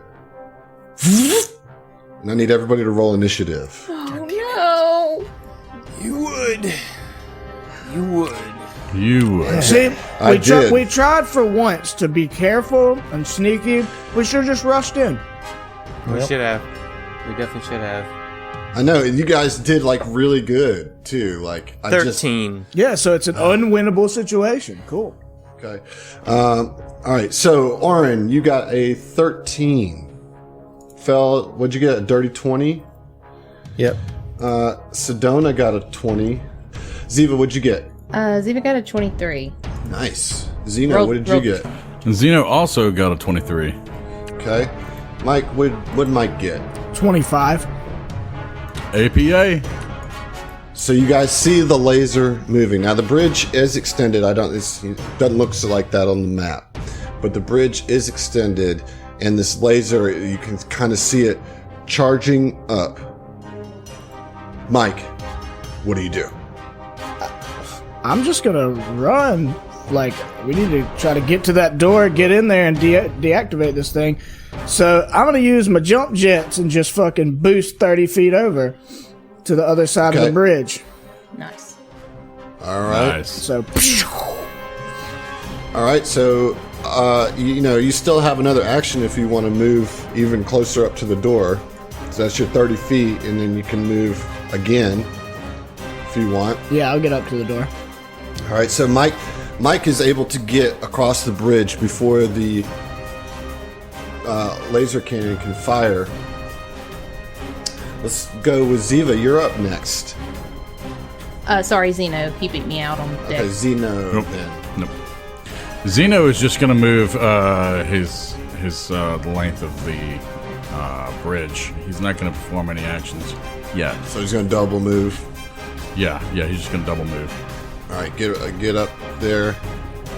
And I need everybody to roll initiative. Oh, no. You would. See, I did. we tried for once to be careful and sneaky. We should have just rushed in. We should have. We definitely should have. I know, and you guys did like really good too. Like 13. Yeah, so it's an unwinnable situation. Cool. Okay. All right. So, Oren, you got a 13. Fel, what'd you get? A dirty 20? Yep. Sedona got a 20. Ziva, what'd you get? Ziva got a 23. Nice. Zeno, what did you get? Zeno also got a 23. Okay. Mike, what'd Mike get? 25. APA. So you guys see the laser moving. Now the bridge is extended. It doesn't look so like that on the map, but the bridge is extended, and this laser, you can kind of see it charging up. Mike, what do you do? I'm just gonna run. Like, we need to try to get to that door, get in there, and deactivate this thing. So I'm gonna use my jump jets and just fucking boost 30 feet over to the other side of the bridge. Nice. All right. Nice. So, All right. So, you still have another action if you want to move even closer up to the door. So that's your 30 feet, and then you can move again if you want. Yeah, I'll get up to the door. All right, so Mike is able to get across the bridge before the laser cannon can fire. Let's go with Ziva. You're up next. Sorry, Zeno. He beat me out on deck. Okay, Zeno. Nope. Then. Nope. Zeno is just going to move the length of the bridge. He's not going to perform any actions yet. So he's going to double move. Yeah, he's just going to double move. All right, get up there.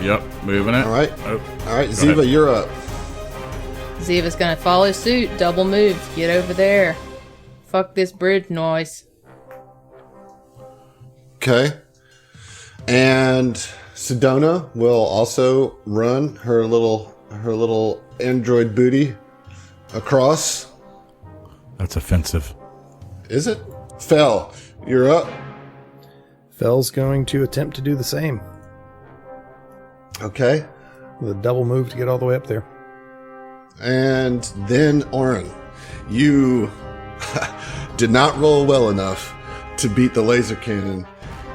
Yep, moving it. All right. Oh, All right, go Ziva, ahead. you're up. Ziva's gonna follow suit. Double move. Get over there. Fuck this bridge noise. Okay. And Sedona will also run her little android booty across. That's offensive. Is it? Fel, you're up. Fel's going to attempt to do the same Okay. with a double move to get all the way up there. And then Oren, you did not roll well enough to beat the laser cannon,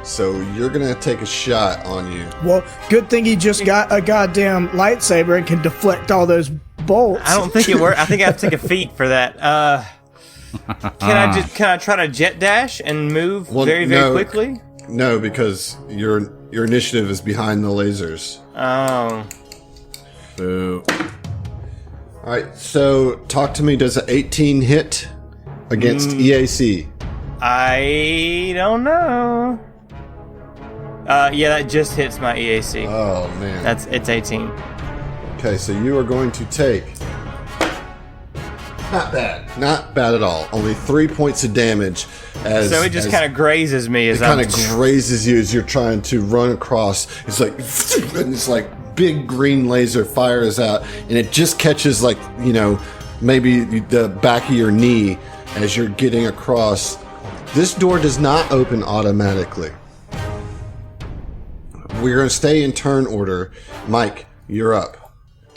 so you're gonna take a shot on you. Well, good thing he just got a goddamn lightsaber and can deflect all those bolts. I don't think it worked. I think I have to take a feat for that. Can I try to jet dash and move Well, very no. quickly? No, because your initiative is behind the lasers. Oh. Boo. All right, so talk to me. Does an 18 hit against EAC? I don't know. Yeah, that just hits my EAC. Oh man. It's 18. Okay, so you are going to take. Not bad at all. Only 3 points of damage. So it just kind of grazes me as it I'm kind of grazes you as you're trying to run across. It's like, and it's like big green laser fires out, and it just catches maybe the back of your knee as you're getting across. This door does not open automatically. We're going to stay in turn order. Mike, you're up.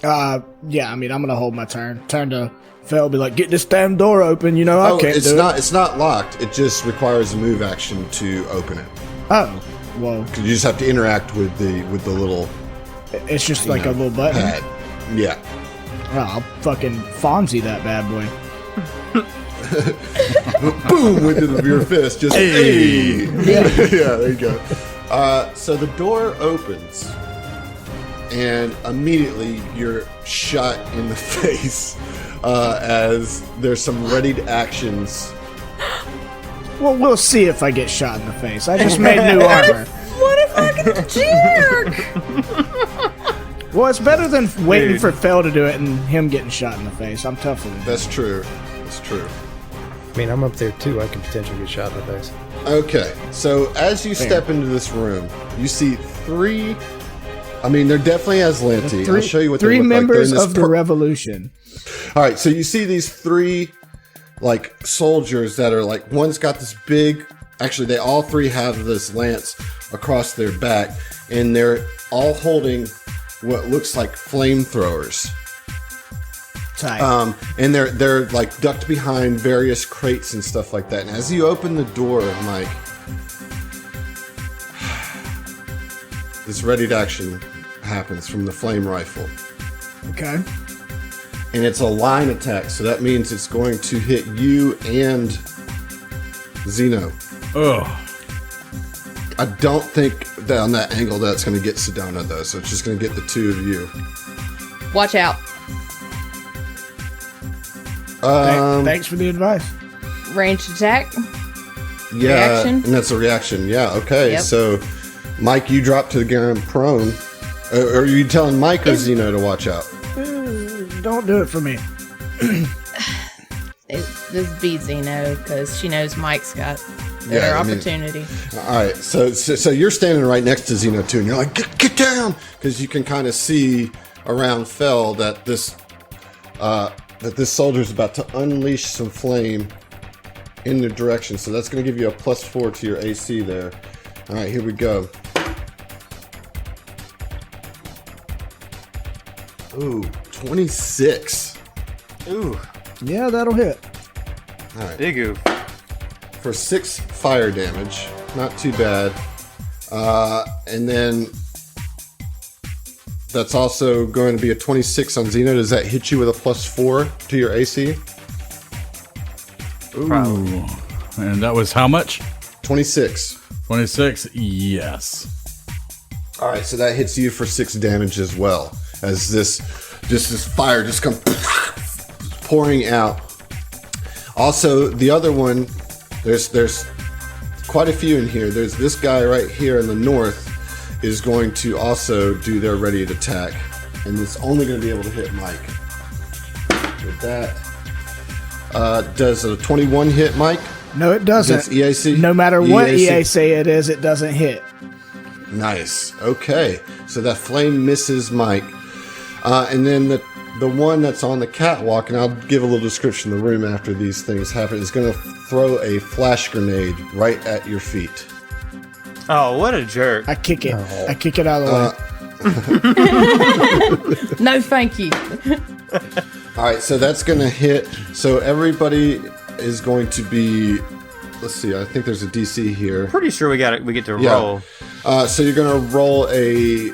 Yeah, I mean, I'm gonna hold my turn. Turn to Phil, be like, get this damn door open, I can't it's do not. it. It's not locked. It just requires a move action to open it. Oh, well, You just have to interact with the little it's just like a little button. pad. Yeah. Well, I'll fucking Fonzie that bad boy. Boom! With your fist. Just hey. Yeah, there you go. So the door opens, and immediately you're shot in the face as there's some readied actions. Well, we'll see if I get shot in the face. I just made new armor. What a fucking jerk! Well, it's better than waiting for Phil to do it and him getting shot in the face. I'm tougher than that. That's true. That's true. I mean, I'm up there too. I could potentially get shot in the face. Okay, so as you step into this room, you see three. I mean, they're definitely Aslanti. I'll show you what three they look members like. They're in of this the revolution. All right, so you see these three, soldiers that are one's got this big. Actually, they all three have this lance across their back, and they're all holding what looks like flamethrowers. Tight. And they're ducked behind various crates and stuff like that. And as you open the door, Mike, this readied action happens from the flame rifle. Okay. And it's a line attack, so that means it's going to hit you and Zeno. Ugh. I don't think that on that angle that's going to get Sedona, though, so it's just going to get the two of you. Watch out. Thanks for the advice. Ranged attack. Yeah, Reaction? and that's a reaction. Yeah, okay. Yep. So, Mike, you drop to the ground prone. Are you telling Mike or Zeno to watch out? Don't do it for me. This beats Zeno because she knows Mike's got better Yeah, I mean- opportunity. All right, so you're standing right next to Zeno too, and you're like, get down, because you can kind of see around Fel that this soldier's about to unleash some flame in the direction. So that's going to give you a +4 to your AC there. All right, here we go. Ooh, 26. Ooh. Yeah, that'll hit. All right. Big oof. For 6 fire damage. Not too bad. And then that's also going to be a 26 on Xeno. Does that hit you with a +4 to your AC? Probably. Ooh. And that was how much? 26. 26? Yes. All right, so that hits you for 6 damage as well. As this fire just comes pouring out. Also, the other one, there's quite a few in here. There's this guy right here in the north is going to also do their ready to attack. And it's only going to be able to hit Mike. With that. Does a 21 hit Mike? No, it doesn't. Against EAC? No matter what EAC it is, it doesn't hit. Nice. Okay. So that flame misses Mike. And then the one that's on the catwalk, and I'll give a little description of the room after these things happen, is going to throw a flash grenade right at your feet. Oh, what a jerk. I kick it. I kick it out of the way. No, thank you. All right, so that's going to hit. So everybody is going to be. Let's see. I think there's a DC here. Pretty sure we get to Yeah. roll. So you're going to roll a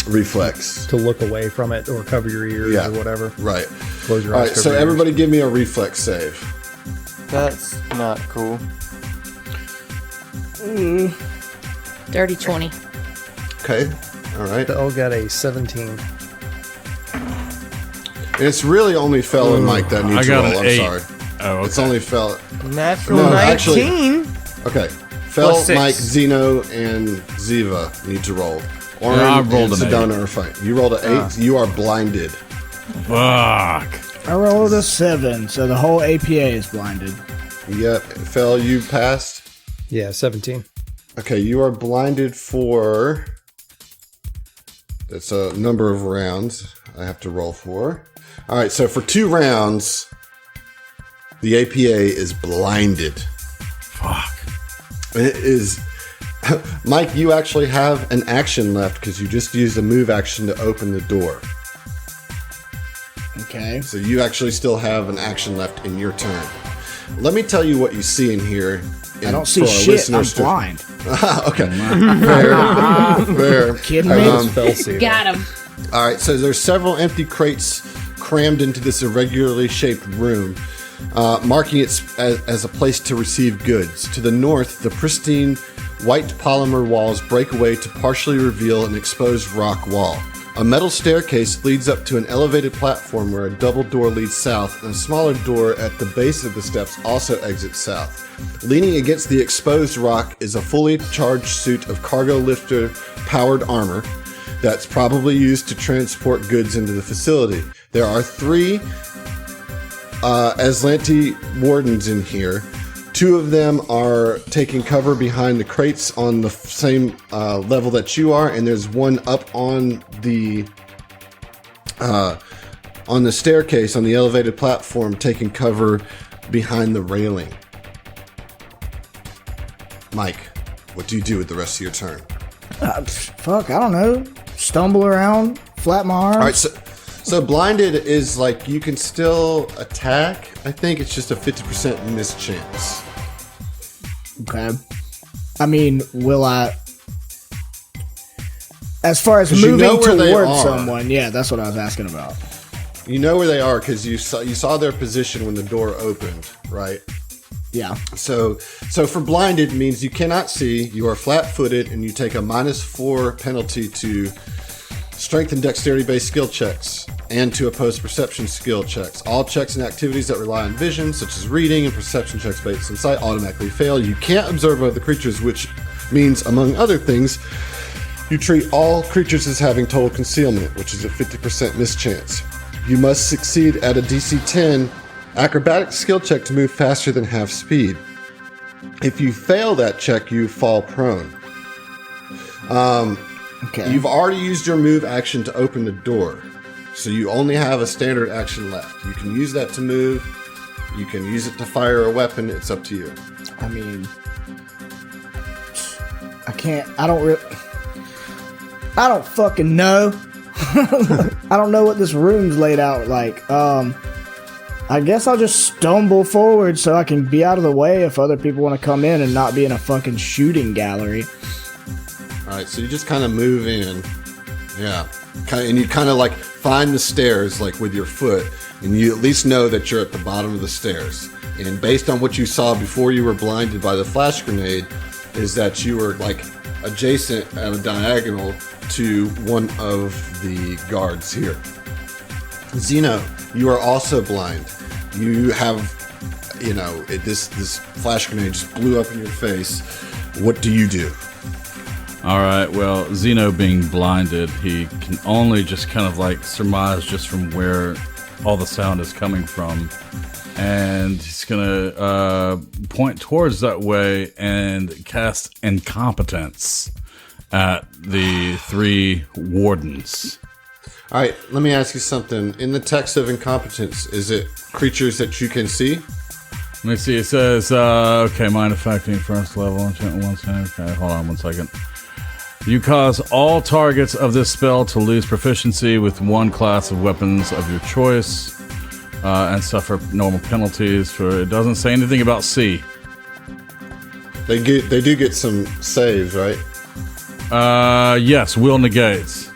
reflex. To look away from it or cover your ears Yeah. or whatever. Right. Close your All eyes. right. cover So your everybody, give me a reflex save. That's not cool. Dirty 20. Okay. All right. ears. Oh, got a 17. And it's really only Fel and Mike that need I to got roll. an I'm 8. sorry. Oh, okay. It's only Fel. Natural No, 19. actually- Okay. Fel, Plus 6. Mike, Zeno, and Ziva need to roll. Orin I and rolled an Sedona are fine. You rolled an 8. You are blinded. Fuck. I rolled a 7, so the whole APA is blinded. Yep. Fel, you passed. Yeah, 17. Okay, you are blinded for. That's a number of rounds I have to roll for. All right, so for 2 rounds, the APA is blinded. Fuck. It is. Mike, you actually have an action left because you just used a move action to open the door. Okay. So you actually still have an action left in your turn. Let me tell you what you see in here. I don't see shit. I'm blind. Okay. Fair. Kidding me? Got him. All right, so there's several empty crates crammed into this irregularly shaped room, marking it as a place to receive goods. To the north, the pristine white polymer walls break away to partially reveal an exposed rock wall. A metal staircase leads up to an elevated platform where a double door leads south, and a smaller door at the base of the steps also exits south. Leaning against the exposed rock is a fully charged suit of cargo lifter powered armor that's probably used to transport goods into the facility. There are 3 Aslanti wardens in here. 2 of them are taking cover behind the crates on the same level that you are, and there's one up on the staircase on the elevated platform taking cover behind the railing. Mike, what do you do with the rest of your turn? Fuck, I don't know. Stumble around, flap my arms. All right, so blinded is like you can still attack. I think it's just a 50% mischance. Okay. I mean, will I? As far as 'Cause you know moving where they towards are. someone, yeah, that's what I was asking about. You know where they are because you saw their position when the door opened, right? Yeah. So for blinded means you cannot see, you are flat-footed, and you take a -4 penalty to strength and dexterity-based skill checks and to oppose perception skill checks. All checks and activities that rely on vision, such as reading and perception checks based on sight, automatically fail. You can't observe other creatures, which means, among other things, you treat all creatures as having total concealment, which is a 50% mischance. You must succeed at a DC 10 acrobatic skill check to move faster than half speed. If you fail that check, you fall prone. Okay. You've already used your move action to open the door, so you only have a standard action left. You can use that to move. You can use it to fire a weapon. It's up to you. I mean, I can't. I don't fucking know. I don't know what this room's laid out like. I guess I'll just stumble forward so I can be out of the way if other people want to come in and not be in a fucking shooting gallery. All right, so you just kind of move in. Yeah. And you kind of like find the stairs like with your foot, and you at least know that you're at the bottom of the stairs. And based on what you saw before you were blinded by the flash grenade, is that you were like adjacent at a diagonal to one of the guards here. Zeno, you are also blind. You have, this flash grenade just blew up in your face. What do you do? All right, well, Zeno being blinded, he can only just kind of like surmise just from where all the sound is coming from. And he's going to point towards that way and cast Incompetence at the 3 wardens. All right, let me ask you something. In the text of Incompetence, is it creatures that you can see? Let me see. It says, mind affecting first level. Okay, hold on 1 second. You cause all targets of this spell to lose proficiency with one class of weapons of your choice and suffer normal penalties. For it doesn't say anything about C. They do get some saves, right? Yes, will negates.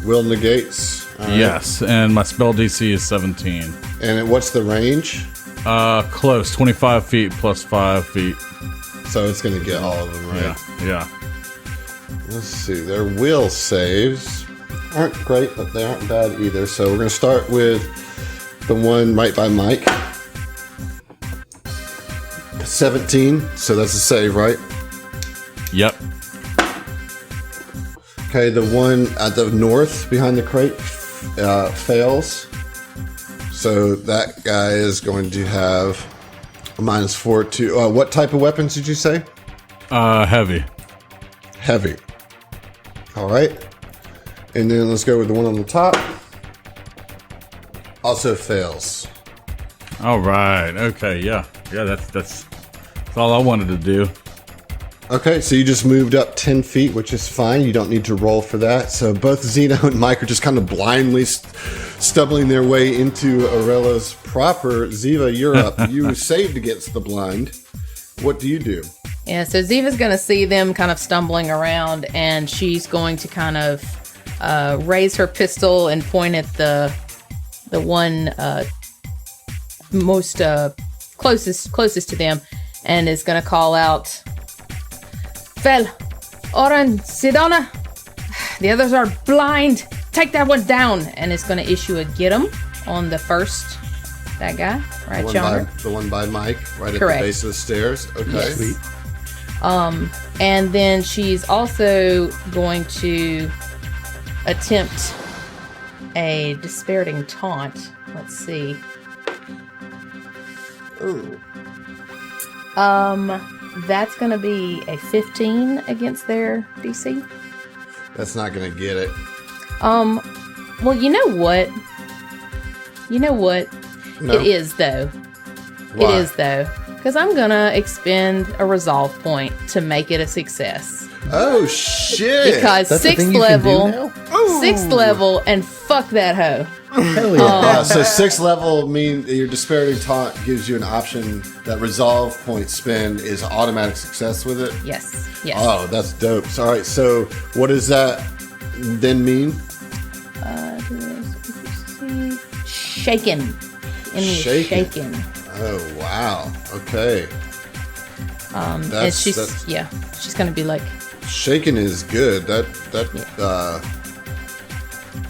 Will negates. All right. Yes, and my spell DC is 17. And what's the range? Close, 25 feet plus 5 feet. So it's going to get all of them, right? Yeah. Let's see. Their will saves aren't great, but they aren't bad either. So we're going to start with the one right by Mike. 17. So that's a save, right? Yep. Okay, the one at the north behind the crate fails. So that guy is going to have a -4 to... what type of weapons did you say? Heavy. Heavy. All right. And then let's go with the one on the top. Also fails. All right. Okay. Yeah. That's all I wanted to do. Okay, so you just moved up 10 feet, which is fine. You don't need to roll for that. So both Zeno and Mike are just kind of blindly stumbling their way into Aurelos proper. Ziva, you're up. You saved against the blind. What do you do? Yeah, so Ziva's going to see them kind of stumbling around, and she's going to kind of raise her pistol and point at the one most closest to them, and is going to call out, "Fel, Oren, Sidona, the others are blind. Take that one down," and it's going to issue a get 'em on that guy right yonder. The one by Mike, right Correct. At the base of the stairs. Okay. Yes. Sweet. And then she's also going to attempt a disparaging taunt. Let's see. Ooh. That's going to be a 15 against their DC. That's not going to get it. Well, you know what? No. It is, though. Why? It is, though. Because I'm going to expend a resolve point to make it a success. Oh, shit. Because That's a thing 6th you can do level, now? 6th level, and fuck that hoe. Hell yeah. So 6th level mean your disparity taunt gives you an option that resolve point spend is automatic success with it. Yes. Oh, that's dope. All right. So what does that then mean? Shaken. Enemy is shaken. Oh wow. Okay. And she's gonna be like, shaken is good. That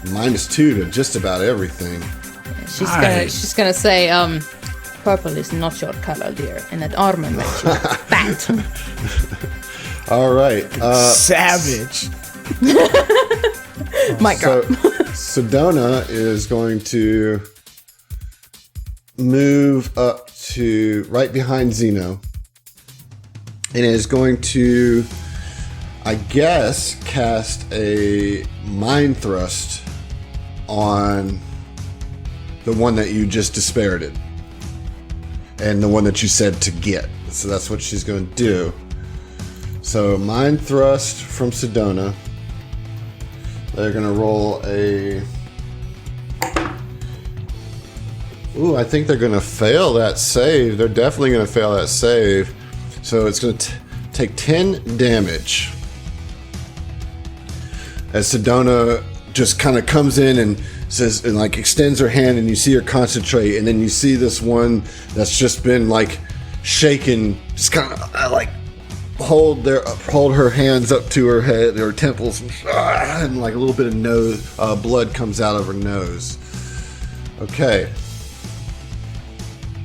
-2 to just about everything. she's gonna say, purple is not your color, dear, and that armor makes you fat. All right. Savage. My God. So Sedona is going to move up to right behind Zeno and is going to, I guess, cast a mind thrust on the one that you just dispirited and the one that you said to get. So that's what she's going to do. So mind thrust from Sedona. They're going to roll a Ooh, I think they're going to fail that save. They're definitely going to fail that save. So it's going to take 10 damage. As Sedona just kind of comes in and says, and like extends her hand, and you see her concentrate, and then you see this one that's just been like shaken, just kind of like hold her hands up to her head, her temples, and like a little bit of nose blood comes out of her nose. Okay.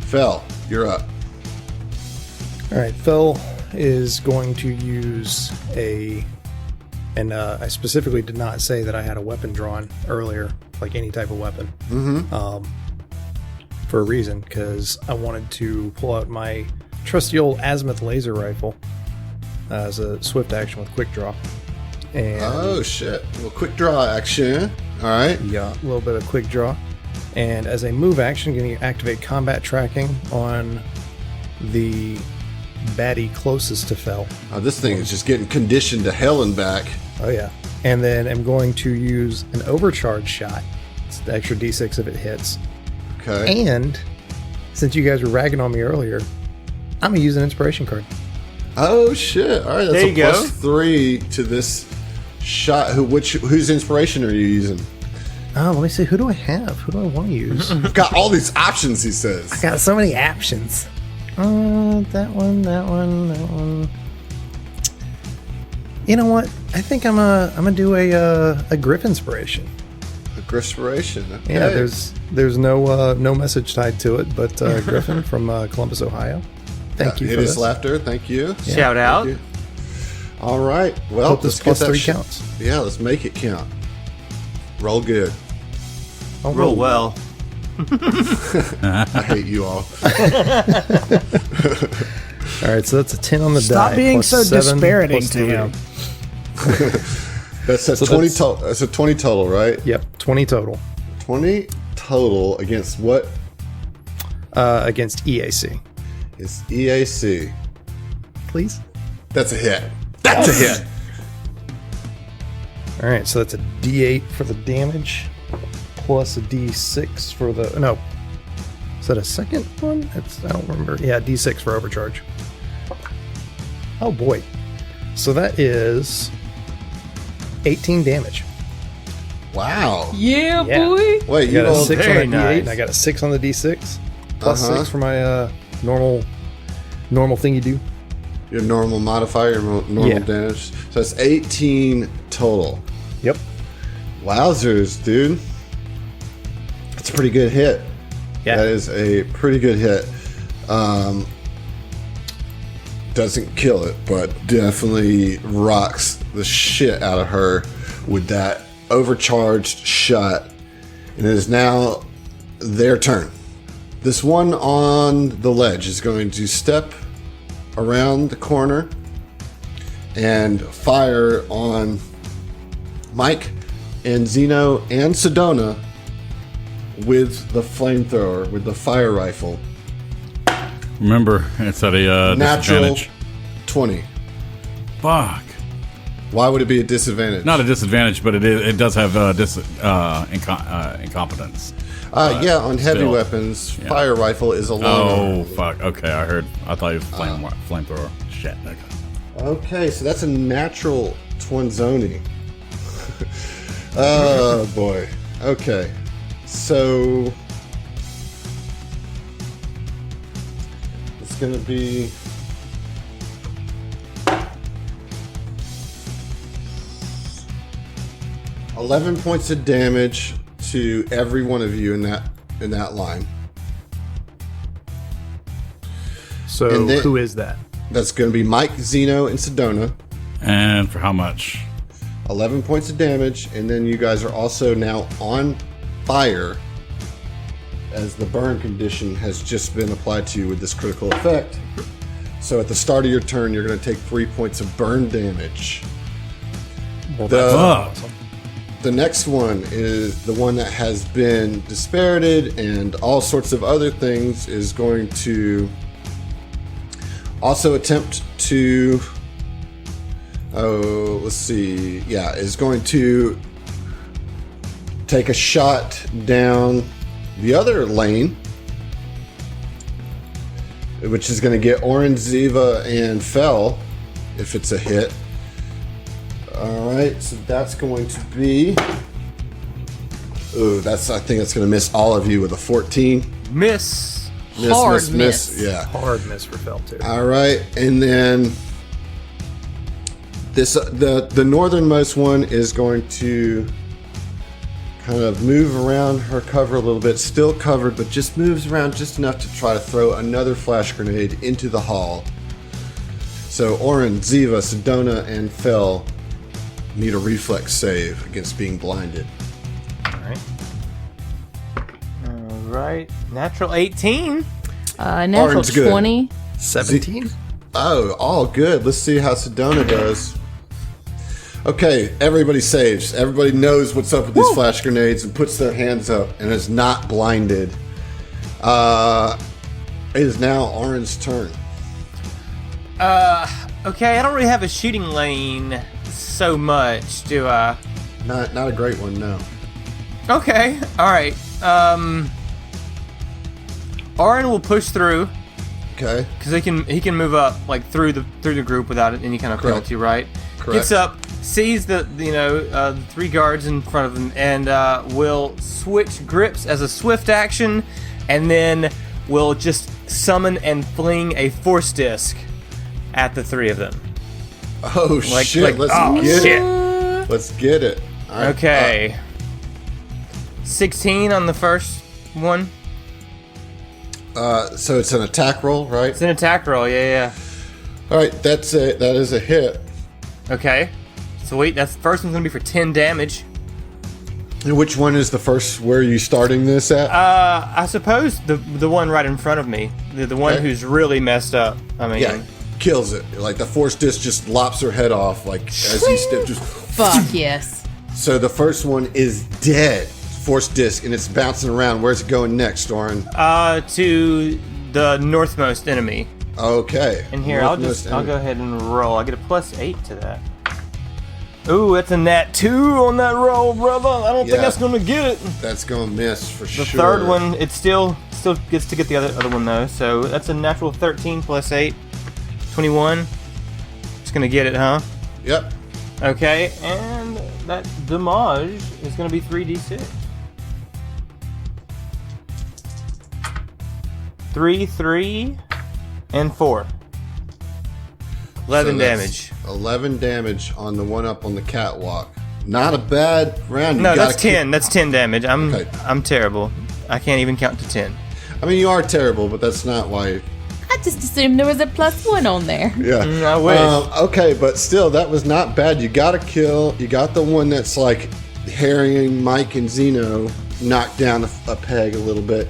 Fel, you're up. All right, Fel is going to use and I specifically did not say that I had a weapon drawn earlier, like any type of weapon, for a reason, because I wanted to pull out my trusty old azimuth laser rifle as a swift action with quick draw. And oh shit! Well, quick draw action. All right. Yeah, a little bit of quick draw. And as a move action, going to activate combat tracking on the baddie closest to Fel. This thing is just getting conditioned to hell and back. Oh yeah. And then I'm going to use an overcharge shot. It's the extra d6 if it hits. Okay. And since you guys were ragging on me earlier, I'm going to use an inspiration card. Oh shit! All right, that's There you go. +3 to this shot. Whose inspiration are you using? Oh, let me see. Who do I have? Who do I want to use? I've got all these options. He says. I got so many options. That one. You know what? I think I'm gonna do a Griff inspiration. A Grifspiration. Okay. Yeah, there's no message tied to it, but Griffin from Columbus, Ohio. Thank you for Hideous this. laughter. Thank you. Shout out. Thank you. All right. Well, Hope this let's get that +3 counts. Yeah, let's make it count. Roll good. I'll Roll well. I hate you all. All right, so that's a 10 on the die. Stop being so +7, disparaging to +3. him. That's a So 20 that's- total. That's a 20 total, right? Yep, 20 total 20 total against what against EAC. is EAC? Please. That's a hit. That's a hit. All right, so that's a D8 for the damage, plus a D6 for the Is that a second one? I don't remember. Yeah, D6 for overcharge. Oh boy. So that is 18 damage. Wow. Yeah, Yeah. boy. Wait, I you got a rolled 6 on very the D8, and nice. I got a 6 on the D6, plus Uh-huh. 6 for my normal thing you do. your normal modifier, your normal Yeah. damage. So that's 18 total. Yep. Wowzers, dude. That's a pretty good hit. Yeah. That is a pretty good hit. Doesn't kill it, but definitely rocks the shit out of her with that overcharged shot. And it is now their turn. This one on the ledge is going to step around the corner and fire on Mike and Zeno and Sedona with the flamethrower, with the fire rifle. Remember, it's at a Natural disadvantage. 20. Fuck. Why would it be a disadvantage? Not a disadvantage, but it does have incompetence. Yeah, on heavy still. weapons, Yeah. fire rifle is a long Oh, arm. fuck. Okay, I thought you were flamethrower. Shit. Okay. Okay, so that's a natural Twinzoni. Oh, boy. Okay. So it's going to be... $11 points of damage to every one of you in that line. So And then- who is that? That's going to be Mike, Zeno, and Sedona. And for how much? 11 points of damage, and then you guys are also now on fire as the burn condition has just been applied to you with this critical effect. So at the start of your turn, you're going to take 3 points of burn damage. Fuck. The next one is the one that has been dispirited and all sorts of other things, is going to also attempt to... Oh, let's see. Yeah, is going to take a shot down the other lane which is going to get Orin, Ziva, and Fel if it's a hit. All right, so that's going to be. Ooh, I think that's going to miss all of you with a 14. Miss. Hard miss. Yeah. Hard miss for Fel too. All right, and then this the northernmost one is going to kind of move around her cover a little bit, still covered, but just moves around just enough to try to throw another flash grenade into the hall. So Orin, Ziva, Sedona, and Fel need a reflex save against being blinded. All right. All right. Natural 18. Natural Orange good. 20. 17. Oh, all good. Let's see how Sedona does. Okay, everybody saves. Everybody knows what's up with these flash grenades and puts their hands up and is not blinded. It is now Orin's turn. Okay, I don't really have a shooting lane so much, do I? Not a great one, no. Okay, alright. Orin will push through, Okay. because he can move up like through the group without any kind of Correct. penalty, right? Correct. Gets up, sees the 3 guards in front of him, and will switch grips as a swift action, and then will just summon and fling a force disc at the 3 of them. Oh, Like- shit. like- Let's oh, get shit. it. Let's get it. All right. Okay. 16 on the first one. So it's an attack roll, right? It's an attack roll, yeah. All right, that is a hit. Okay. Sweet. That's the first one's gonna be for 10 damage. And which one is the first? Where are you starting this at? I suppose the one right in front of me, the one Okay. who's really messed up. I mean, Yeah, kills it. Like the force disc just lops her head off. Like as he steps, just. Fuck yes. So the first one is dead. Force disc, and it's bouncing around. Where's it going next, Orin? to the northmost enemy. Okay. And here, I'll go ahead and roll. I get a +8 to that. Ooh, that's a nat 2 on that roll, brother. I don't think Yeah. that's gonna get it. That's gonna miss for sure. The third one, it still gets to get the other one though. So that's a natural 13 +8, 21. It's gonna get it, huh? Yep. Okay, and that damage is gonna be 3d6. 3, 3, and 4. 11 So that's damage. 11 damage on the one up on the catwalk. Not a bad round. You No, gotta that's 10. That's 10 damage. Okay. I'm terrible. I can't even count to 10. I mean, you are terrible, but that's not why. I just assumed there was a +1 on there. Yeah. I wish. Okay, but still, that was not bad. You got a kill. You got the one that's like harrying Mike and Zeno, knocked down a peg a little bit.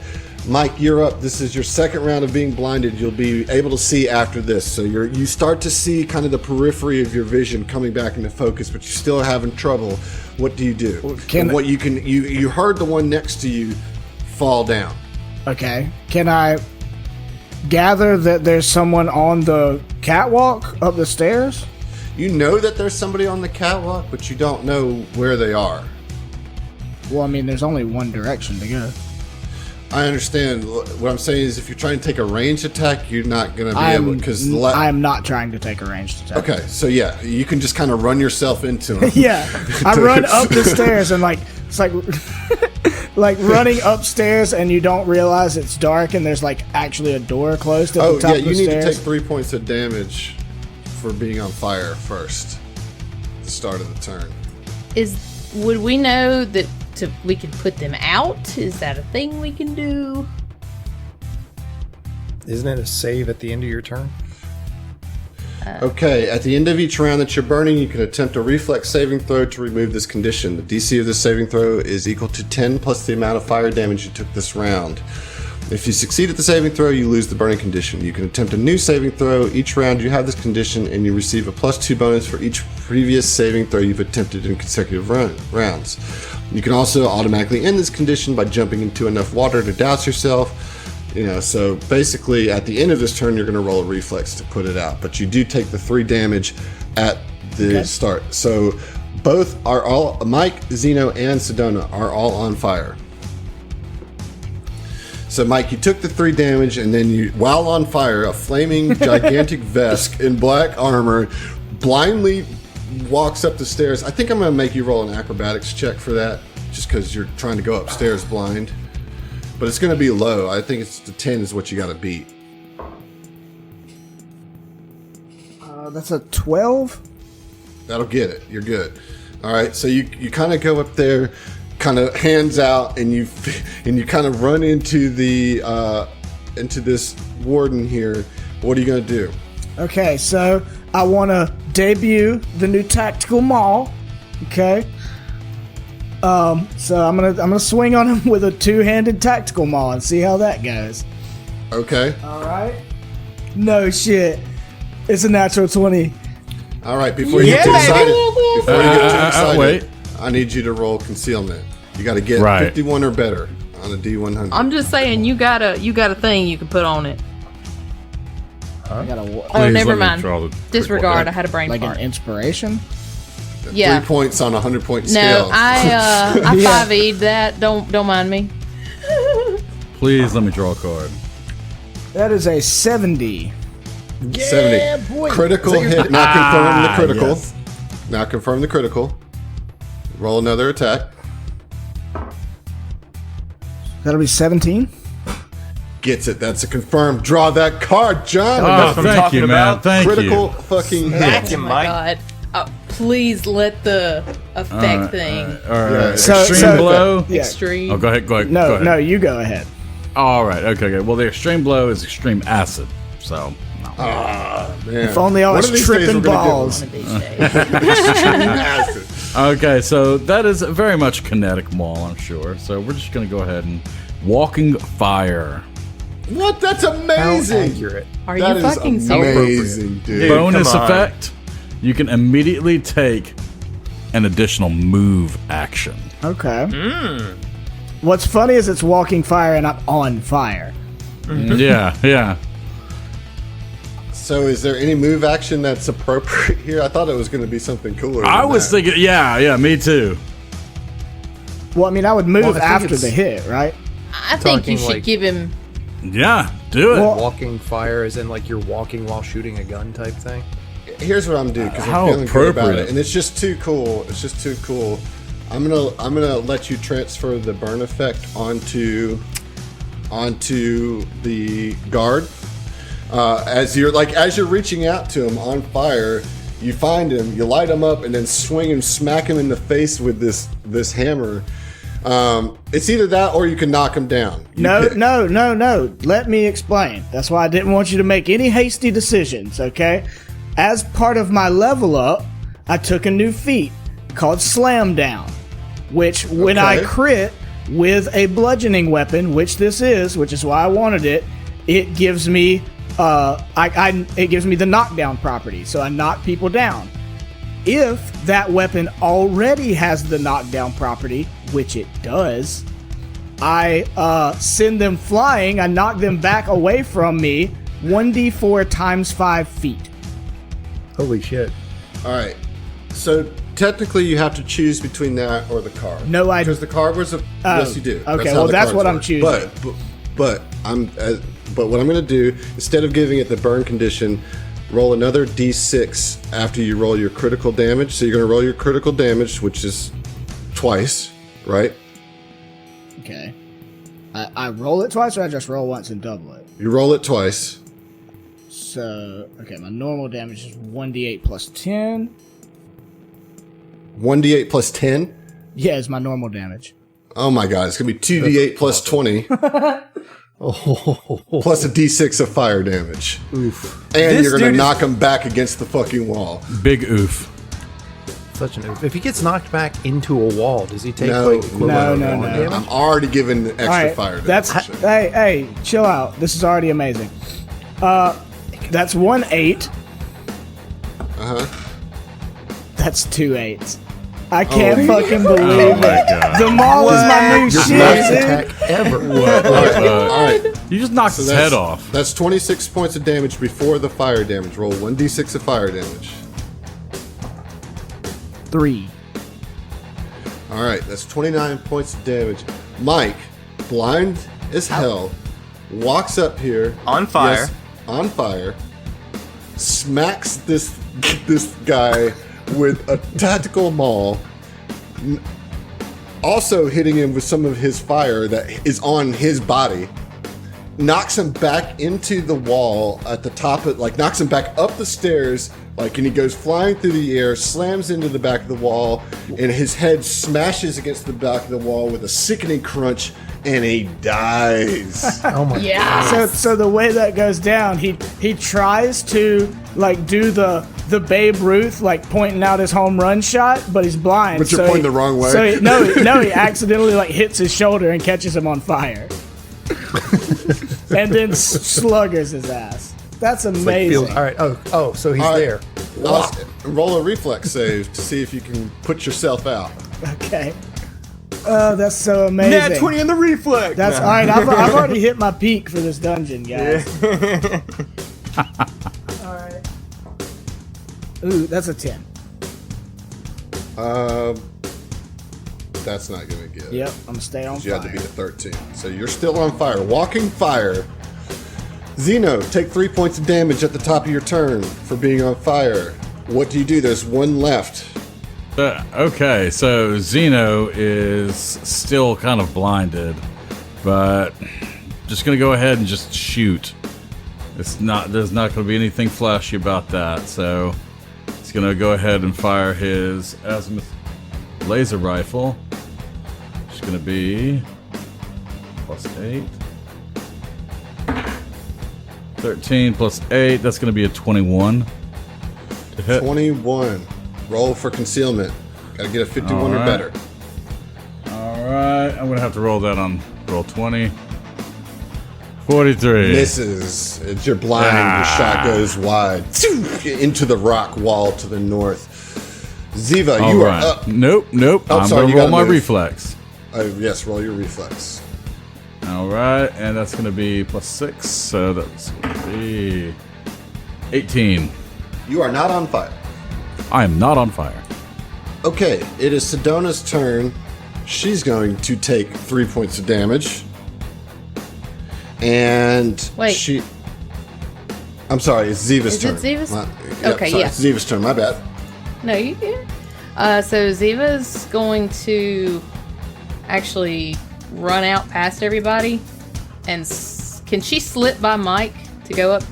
Mike, you're up. This is your second round of being blinded. You'll be able to see after this. So you start to see kind of the periphery of your vision coming back into focus, but you're still having trouble. What do you do? You heard the one next to you fall down. Okay. Can I gather that there's someone on the catwalk up the stairs? You know that there's somebody on the catwalk, but you don't know where they are. Well, I mean, there's only one direction to go. I understand. What I'm saying is, if you're trying to take a ranged attack, you're not going to be able because I am not trying to take a ranged attack. Okay, so yeah, you can just kind of run yourself into them. Yeah, I run up the stairs and it's like like running upstairs and you don't realize it's dark and there's like actually a door closed at the top of the you need stairs. to take 3 points of damage for being on fire first. At the start of the turn. Would we know that we can put them out? Is that a thing we can do? Isn't it a save at the end of your turn? Okay, at the end of each round that you're burning, you can attempt a reflex saving throw to remove this condition. The DC of this saving throw is equal to 10 plus the amount of fire damage you took this round. If you succeed at the saving throw, you lose the burning condition. You can attempt a new saving throw. Each round you have this condition, and you receive a +2 bonus for each previous saving throw you've attempted in consecutive rounds. You can also automatically end this condition by jumping into enough water to douse yourself. So basically at the end of this turn, you're going to roll a reflex to put it out. But you do take the 3 damage at the start. So both are Mike, Zeno, and Sedona are all on fire. So, Mike, you took the 3 damage, and then you, while on fire, a flaming gigantic Vesk in black armor blindly walks up the stairs. I think I'm going to make you roll an acrobatics check for that, just because you're trying to go upstairs blind. But it's going to be low. I think it's the 10 is what you got to beat. That's a 12. That'll get it. You're good. All right. So you kind of go up there, kind of hands out, and you kind of run into the into this warden here. What are you going to do? Okay, so I want to debut the new tactical maul. Okay. So I'm gonna swing on him with a 2-handed tactical maul and see how that goes. Okay. All right. No shit. It's a natural 20. All right. Before you get too excited, wait. I need you to roll concealment. You got to get 51 or better on a D100. I'm just saying, you got a thing you can put on it. I got Oh, never mind. Disregard. I had a brain like fart. an inspiration. Yeah. 3 points on a 100-point scale. No, I 5E'd that. Don't mind me. Please let me draw a card. That is a 70. 70. Boy. Critical hit. Now confirm the critical. Yes. Now confirm the critical. Roll another attack. That'll be 17. Gets it. That's a confirmed. Draw that card, John. Oh, thank you, man. Thank critical you. fucking hit. Thank you, Oh my Mike. god. Please let the effect thing. All right. Yeah, Extreme blow. Yeah. Extreme. Oh, go ahead. Go No, ahead. no, you go ahead. All right. Okay. Well, the extreme blow is extreme acid. So, no. Man. If only I One was of these days tripping we're gonna do balls. One of these days. Okay, so that is very much kinetic maul, I'm sure. So we're just going to go ahead and walking fire. What? That's How amazing. accurate. Are That you is fucking serious? amazing, dude. Dude, Bonus come on. effect, you can immediately take an additional move action. Okay. What's funny is it's walking fire and I'm on fire. Yeah. So is there any move action that's appropriate here? I thought it was going to be something cooler. I than was that. thinking, yeah, me too. Well, I mean, I would move Well, I think after it's- the hit, right? I think you Talking should like- give him. Yeah, do it. Well- Walking fire is in like you're walking while shooting a gun type thing. Here's what I'm doing because How I'm feeling good about appropriate. it, and it's just too cool. It's just too cool. I'm gonna let you transfer the burn effect onto the guard. As you're reaching out to him on fire, you find him, you light him up, and then swing him, smack him in the face with this hammer. It's either that or you can knock him down. You pick. No. Let me explain. That's why I didn't want you to make any hasty decisions, okay? As part of my level up, I took a new feat called Slam Down, which when I Okay. crit with a bludgeoning weapon, which this is, which is why I wanted it, it gives me it gives me the knockdown property, so I knock people down. If that weapon already has the knockdown property, which it does, I send them flying. I knock them back away from me. 1d4 times 5 feet. Holy shit. All right. So technically, you have to choose between that or the card. No, I- because the card was a yes, you do. okay, how well, the that's cards what I'm work. choosing. But what I'm going to do instead of giving it the burn condition, roll another d6 after you roll your critical damage. So you're going to roll your critical damage, which is twice, right? Okay. I roll it twice, or I just roll once and double it? You roll it twice. So, okay, my normal damage is 1d8 plus 10. 1d8 plus 10. Yeah, it's my normal damage. Oh my god, it's going to be 2d8 plus 20. Plus a d6 of fire damage. Oof. And This you're going dude to is- knock him back against the fucking wall. Big oof. Such an oof. If he gets knocked back into a wall, does he take No. like equivalent No, of no. one damage? I'm already giving extra All right, fire damage. that's hey, chill out. This is already amazing. That's 1 8. That's 2 8s. I can't fucking believe it. God. The mall is my new Your shit, best dude. attack ever. All right. You just knocked his head off. That's 26 points of damage before the fire damage. Roll 1d6 of fire damage. 3. All right, that's 29 points of damage. Mike, blind as hell, walks up here. On fire. Yes, on fire. Smacks this guy with a tactical maul. Also hitting him with some of his fire that is on his body. Knocks him back into the wall at the top of, like, knocks him back up the stairs, like, and he goes flying through the air, slams into the back of the wall, and his head smashes against the back of the wall with a sickening crunch, and he dies. Oh my Yeah. So the way that goes down, he tries to like do the Babe Ruth, like pointing out his home run shot, but he's blind. But you're pointing the wrong way. So he accidentally like hits his shoulder and catches him on fire. And then sluggers his ass. That's amazing. All right. Oh, so he's All right. there. Roll a reflex save to see if you can put yourself out. Okay. Oh, that's so amazing. Nat 20 in the reflex. That's all right. I've already hit my peak for this dungeon, guys. All right. Ooh, that's a 10. That's not going to get it. Yep, I'm gonna stay on You fire. have to beat a 13. So you're still on fire. Walking fire. Zeno, take 3 points of damage at the top of your turn for being on fire. What do you do? There's one left. Okay, so Zeno is still kind of blinded, but just gonna go ahead and just shoot. There's not gonna be anything flashy about that, so he's gonna go ahead and fire his azimuth laser rifle. It's gonna be +8. 13 plus 8, that's gonna be a 21 to hit. 21. Roll for concealment. Gotta get a 51 or Alright. better. Alright, I'm gonna have to roll that on roll 20. 43. Misses. It's your blind. Your shot goes wide. Into the rock wall to the north. Ziva, you are Alright. up. Nope. I'm sorry, gonna you roll gotta my move. reflex. Yes, roll your reflex. Alright, and that's gonna be +6, so that's gonna be 18. You are not on fire. I am not on fire. Okay, it is Sedona's turn. She's going to take 3 points of damage. And Wait. I'm sorry, it's Ziva's Is it turn. Ziva's? Okay, sorry, yeah. It's Ziva's turn, my bad. No, you did. So Ziva's going to actually run out past everybody, and can she slip by Mike to go up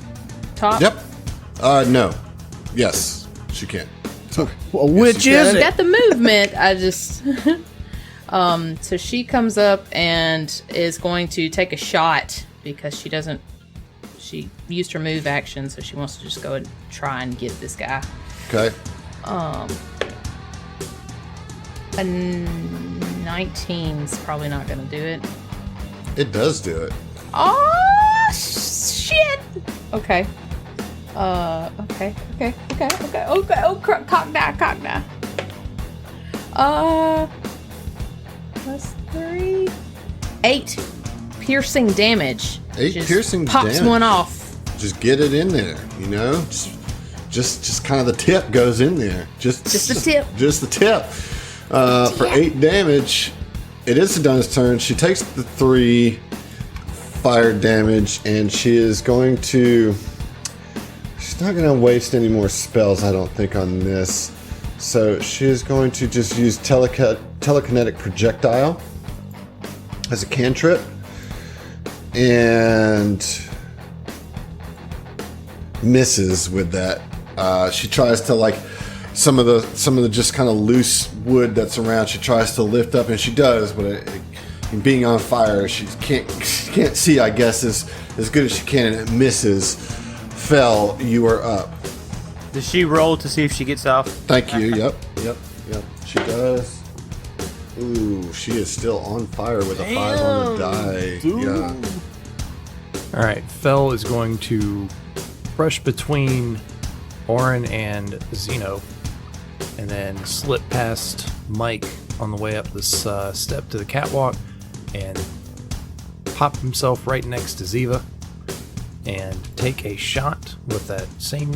top? Yep. No. Yes, she can. Well, which you is can. it? Got the movement. I just so she comes up and is going to take a shot because she used her move action, so she wants to just go and try and get this guy. Okay. A 19's probably not gonna do it. It does do it. Oh shit! Okay. Okay. Oh, cock die. Plus 3. 8 piercing damage. 8 Just piercing pops damage. one off. Just get it in there, you know? Just kind of the tip goes in there. Just the tip. Just the tip. For 8 damage, it is Sedona's turn. She takes the 3 fire damage, and she is going to... She's not going to waste any more spells, I don't think, on this. So she is going to just use telekinetic projectile as a cantrip. And misses with that. She tries to, like, some of the just kind of loose wood that's around, she tries to lift up, and she does, but being on fire, she can't see, I guess, as good as she can, and it misses. Fell, you are up. Does she roll to see if she gets off? Thank you. Yep. She does. Ooh, she is still on fire with a 5 on the die. Yeah. All right, Fell is going to brush between Orin and Zeno, and then slip past Mike on the way up this step to the catwalk, and pop himself right next to Ziva, and take a shot with that same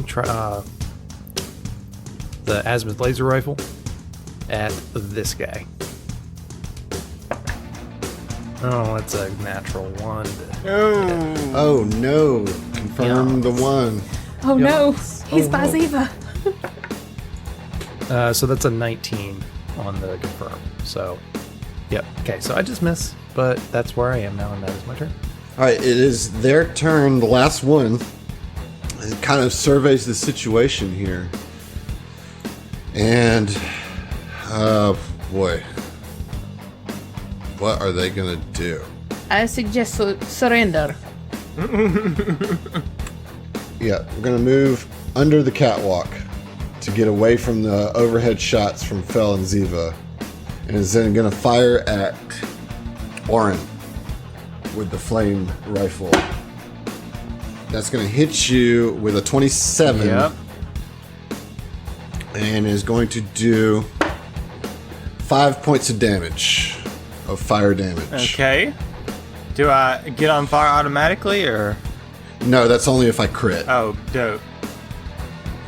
the azimuth laser rifle at this guy. Oh, that's a natural 1. Oh no! Confirm the 1. Oh no, he's by Ziva. So that's a 19 on the confirm. So, yep. Okay, so I just miss, but that's where I am now, and that is my turn. All right, it is their turn. The last one. It kind of surveys the situation here, and boy, what are they gonna do? I suggest surrender. Yeah, we're gonna move under the catwalk to get away from the overhead shots from Fel and Ziva, and is then gonna fire at Orin with the flame rifle. That's gonna hit you with a 27. Yep. And is going to do 5 points of damage, of fire damage. Okay. Do I get on fire automatically, or? No, that's only if I crit. Oh, dope.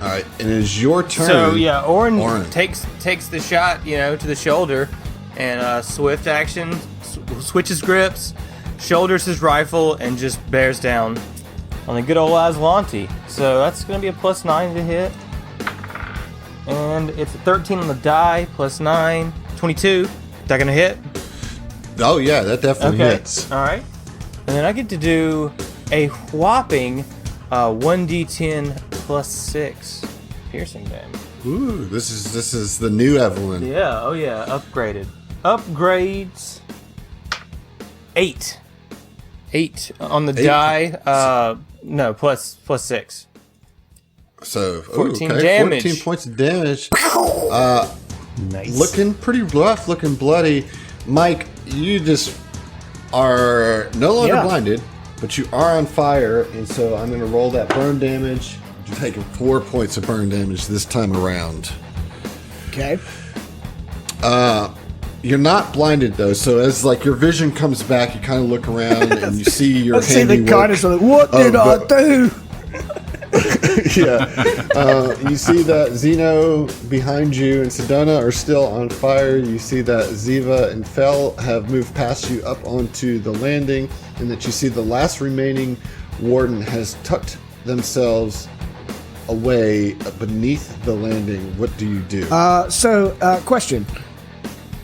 All right, and it is your turn. So yeah, Orin Orin. takes the shot, to the shoulder, and swift action, switches grips, shoulders his rifle, and just bears down on the good old Aslanti. So that's gonna be a +9 to hit, and it's a 13 on the die, +9, 22. Is that gonna hit? Oh yeah, that definitely hits. All right. And then I get to do a whopping 1d10 +6 piercing damage. Ooh, this is the new Evelyn. Yeah, oh yeah, upgraded. Upgrades. 8 on the 8. die. No, +6. So 14 okay, damage. 14 points of damage. Nice. Looking pretty rough, looking bloody. Mike, you just are no longer blinded, but you are on fire, and so I'm going to roll that burn damage. You're taking 4 points of burn damage this time around. Okay. You're not blinded though, so as like your vision comes back, you kind of look around and you see your Let's see the handiwork. goddess of what did I do? Yeah. You see that Zeno behind you and Sedona are still on fire. You see that Ziva and Fel have moved past you up onto the landing, and that you see the last remaining warden has tucked themselves away beneath the landing. What do you do? Question.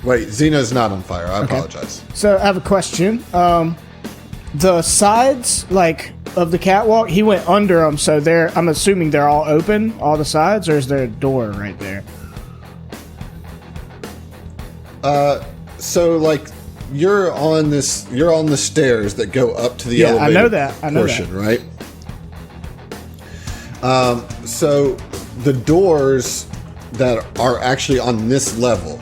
Wait, Zeno's not on fire. I apologize. So I have a question. The sides, of the catwalk, he went under them, so I'm assuming they're all open, all the sides, or is there a door right there? So you're on the stairs that go up to the elevator. I know that. portion, right? So the doors that are actually on this level,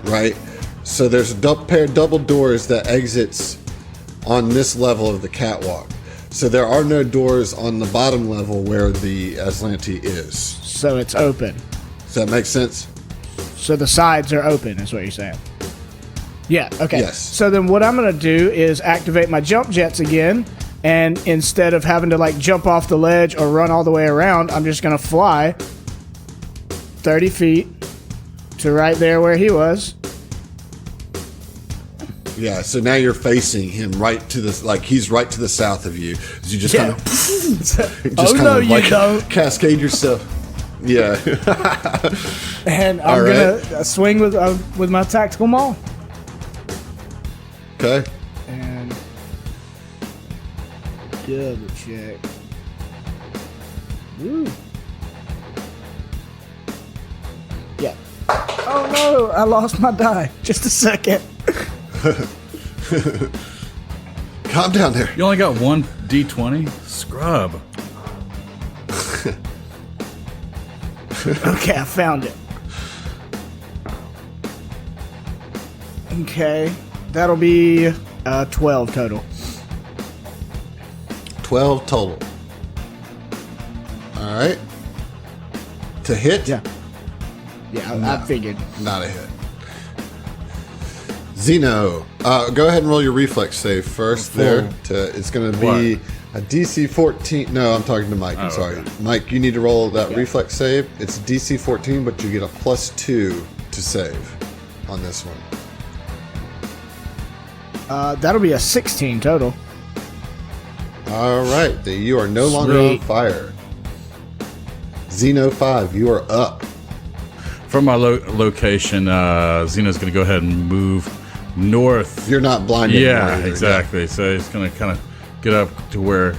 right? So there's a pair of double doors that exits on this level of the catwalk. So there are no doors on the bottom level where the Aslanti is. So it's open. Does that make sense? So the sides are open, is what you're saying? Yeah, okay. Yes. So then what I'm going to do is activate my jump jets again, and instead of having to jump off the ledge or run all the way around, I'm just going to fly 30 feet to right there where he was. Yeah, so now you're facing him right to the, he's right to the south of you. So you just kind of, don't. Cascade yourself. Yeah. And I'm gonna swing with my tactical maul. Okay. And double check. Woo. Yeah. Oh no! I lost my die. Just a second. Calm down there. You only got one D20? Scrub. Okay, I found it. Okay, that'll be 12 total. 12 total. All right. To hit? Yeah. Yeah, I figured. Not a hit. Zeno, go ahead and roll your reflex save first. It's going to be a DC 14. No, I'm talking to Mike. I'm sorry. Okay. Mike, you need to roll that reflex save. It's DC 14, but you get a +2 to save on this one. That'll be a 16 total. All right, then you are no longer on fire. Xeno 5, you are up. From my location, Xeno's going to go ahead and move north. You're not blinded. Yeah, either, exactly. So he's going to kind of get up to where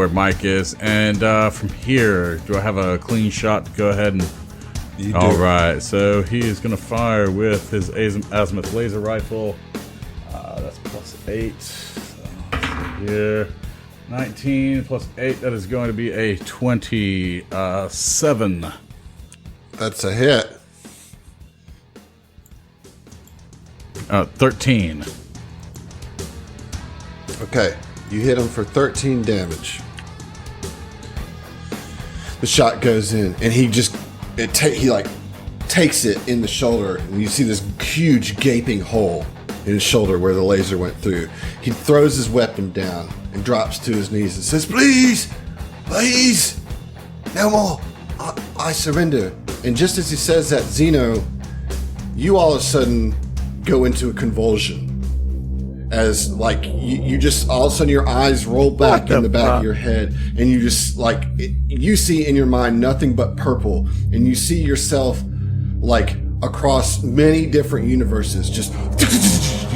Mike is. And from here, do I have a clean shot to go ahead and... You do. All right, so he is going to fire with his azimuth laser rifle. That's +8. So here, 19 plus 8. That is going to be a 27. That's a hit. 13. Okay, you hit him for 13 damage. The shot goes in, and he takes it in the shoulder, and you see this huge gaping hole in his shoulder where the laser went through. He throws his weapon down and drops to his knees and says, "Please, please, no more. I surrender." And just as he says that, Xeno, you all of a sudden go into a convulsion. As like you just all of a sudden your eyes roll back in the back of your head, and you just you see in your mind nothing but purple, and you see yourself like across many different universes. Just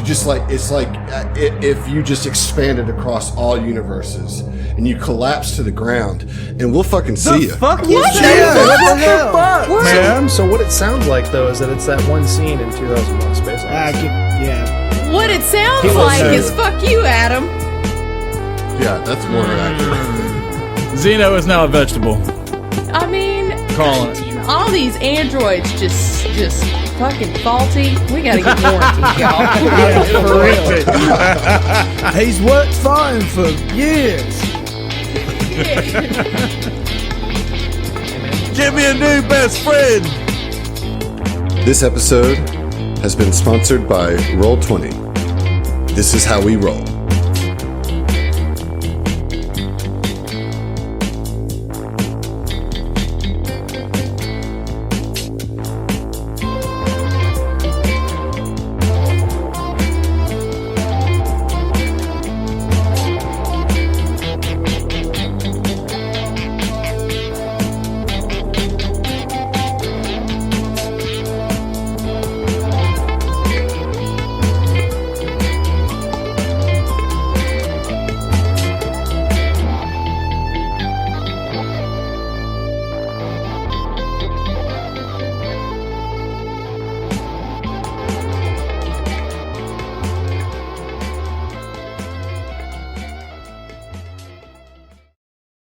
it's like if you just expanded across all universes, and you collapse to the ground, and we'll fucking see you. Fuck you, What the hell? Man, so what it sounds like though is that it's that one scene in 2001: Space Odyssey. Yeah. What it sounds He was like there. is fuck you, Adam. Yeah, that's more accurate. Xeno is now a vegetable. I mean, Calling it. all these androids just fucking faulty. We gotta get warranties, y'all. Yeah, for real. He's worked fine for years. Give me a new best friend. This episode has been sponsored by Roll20. This is how we roll.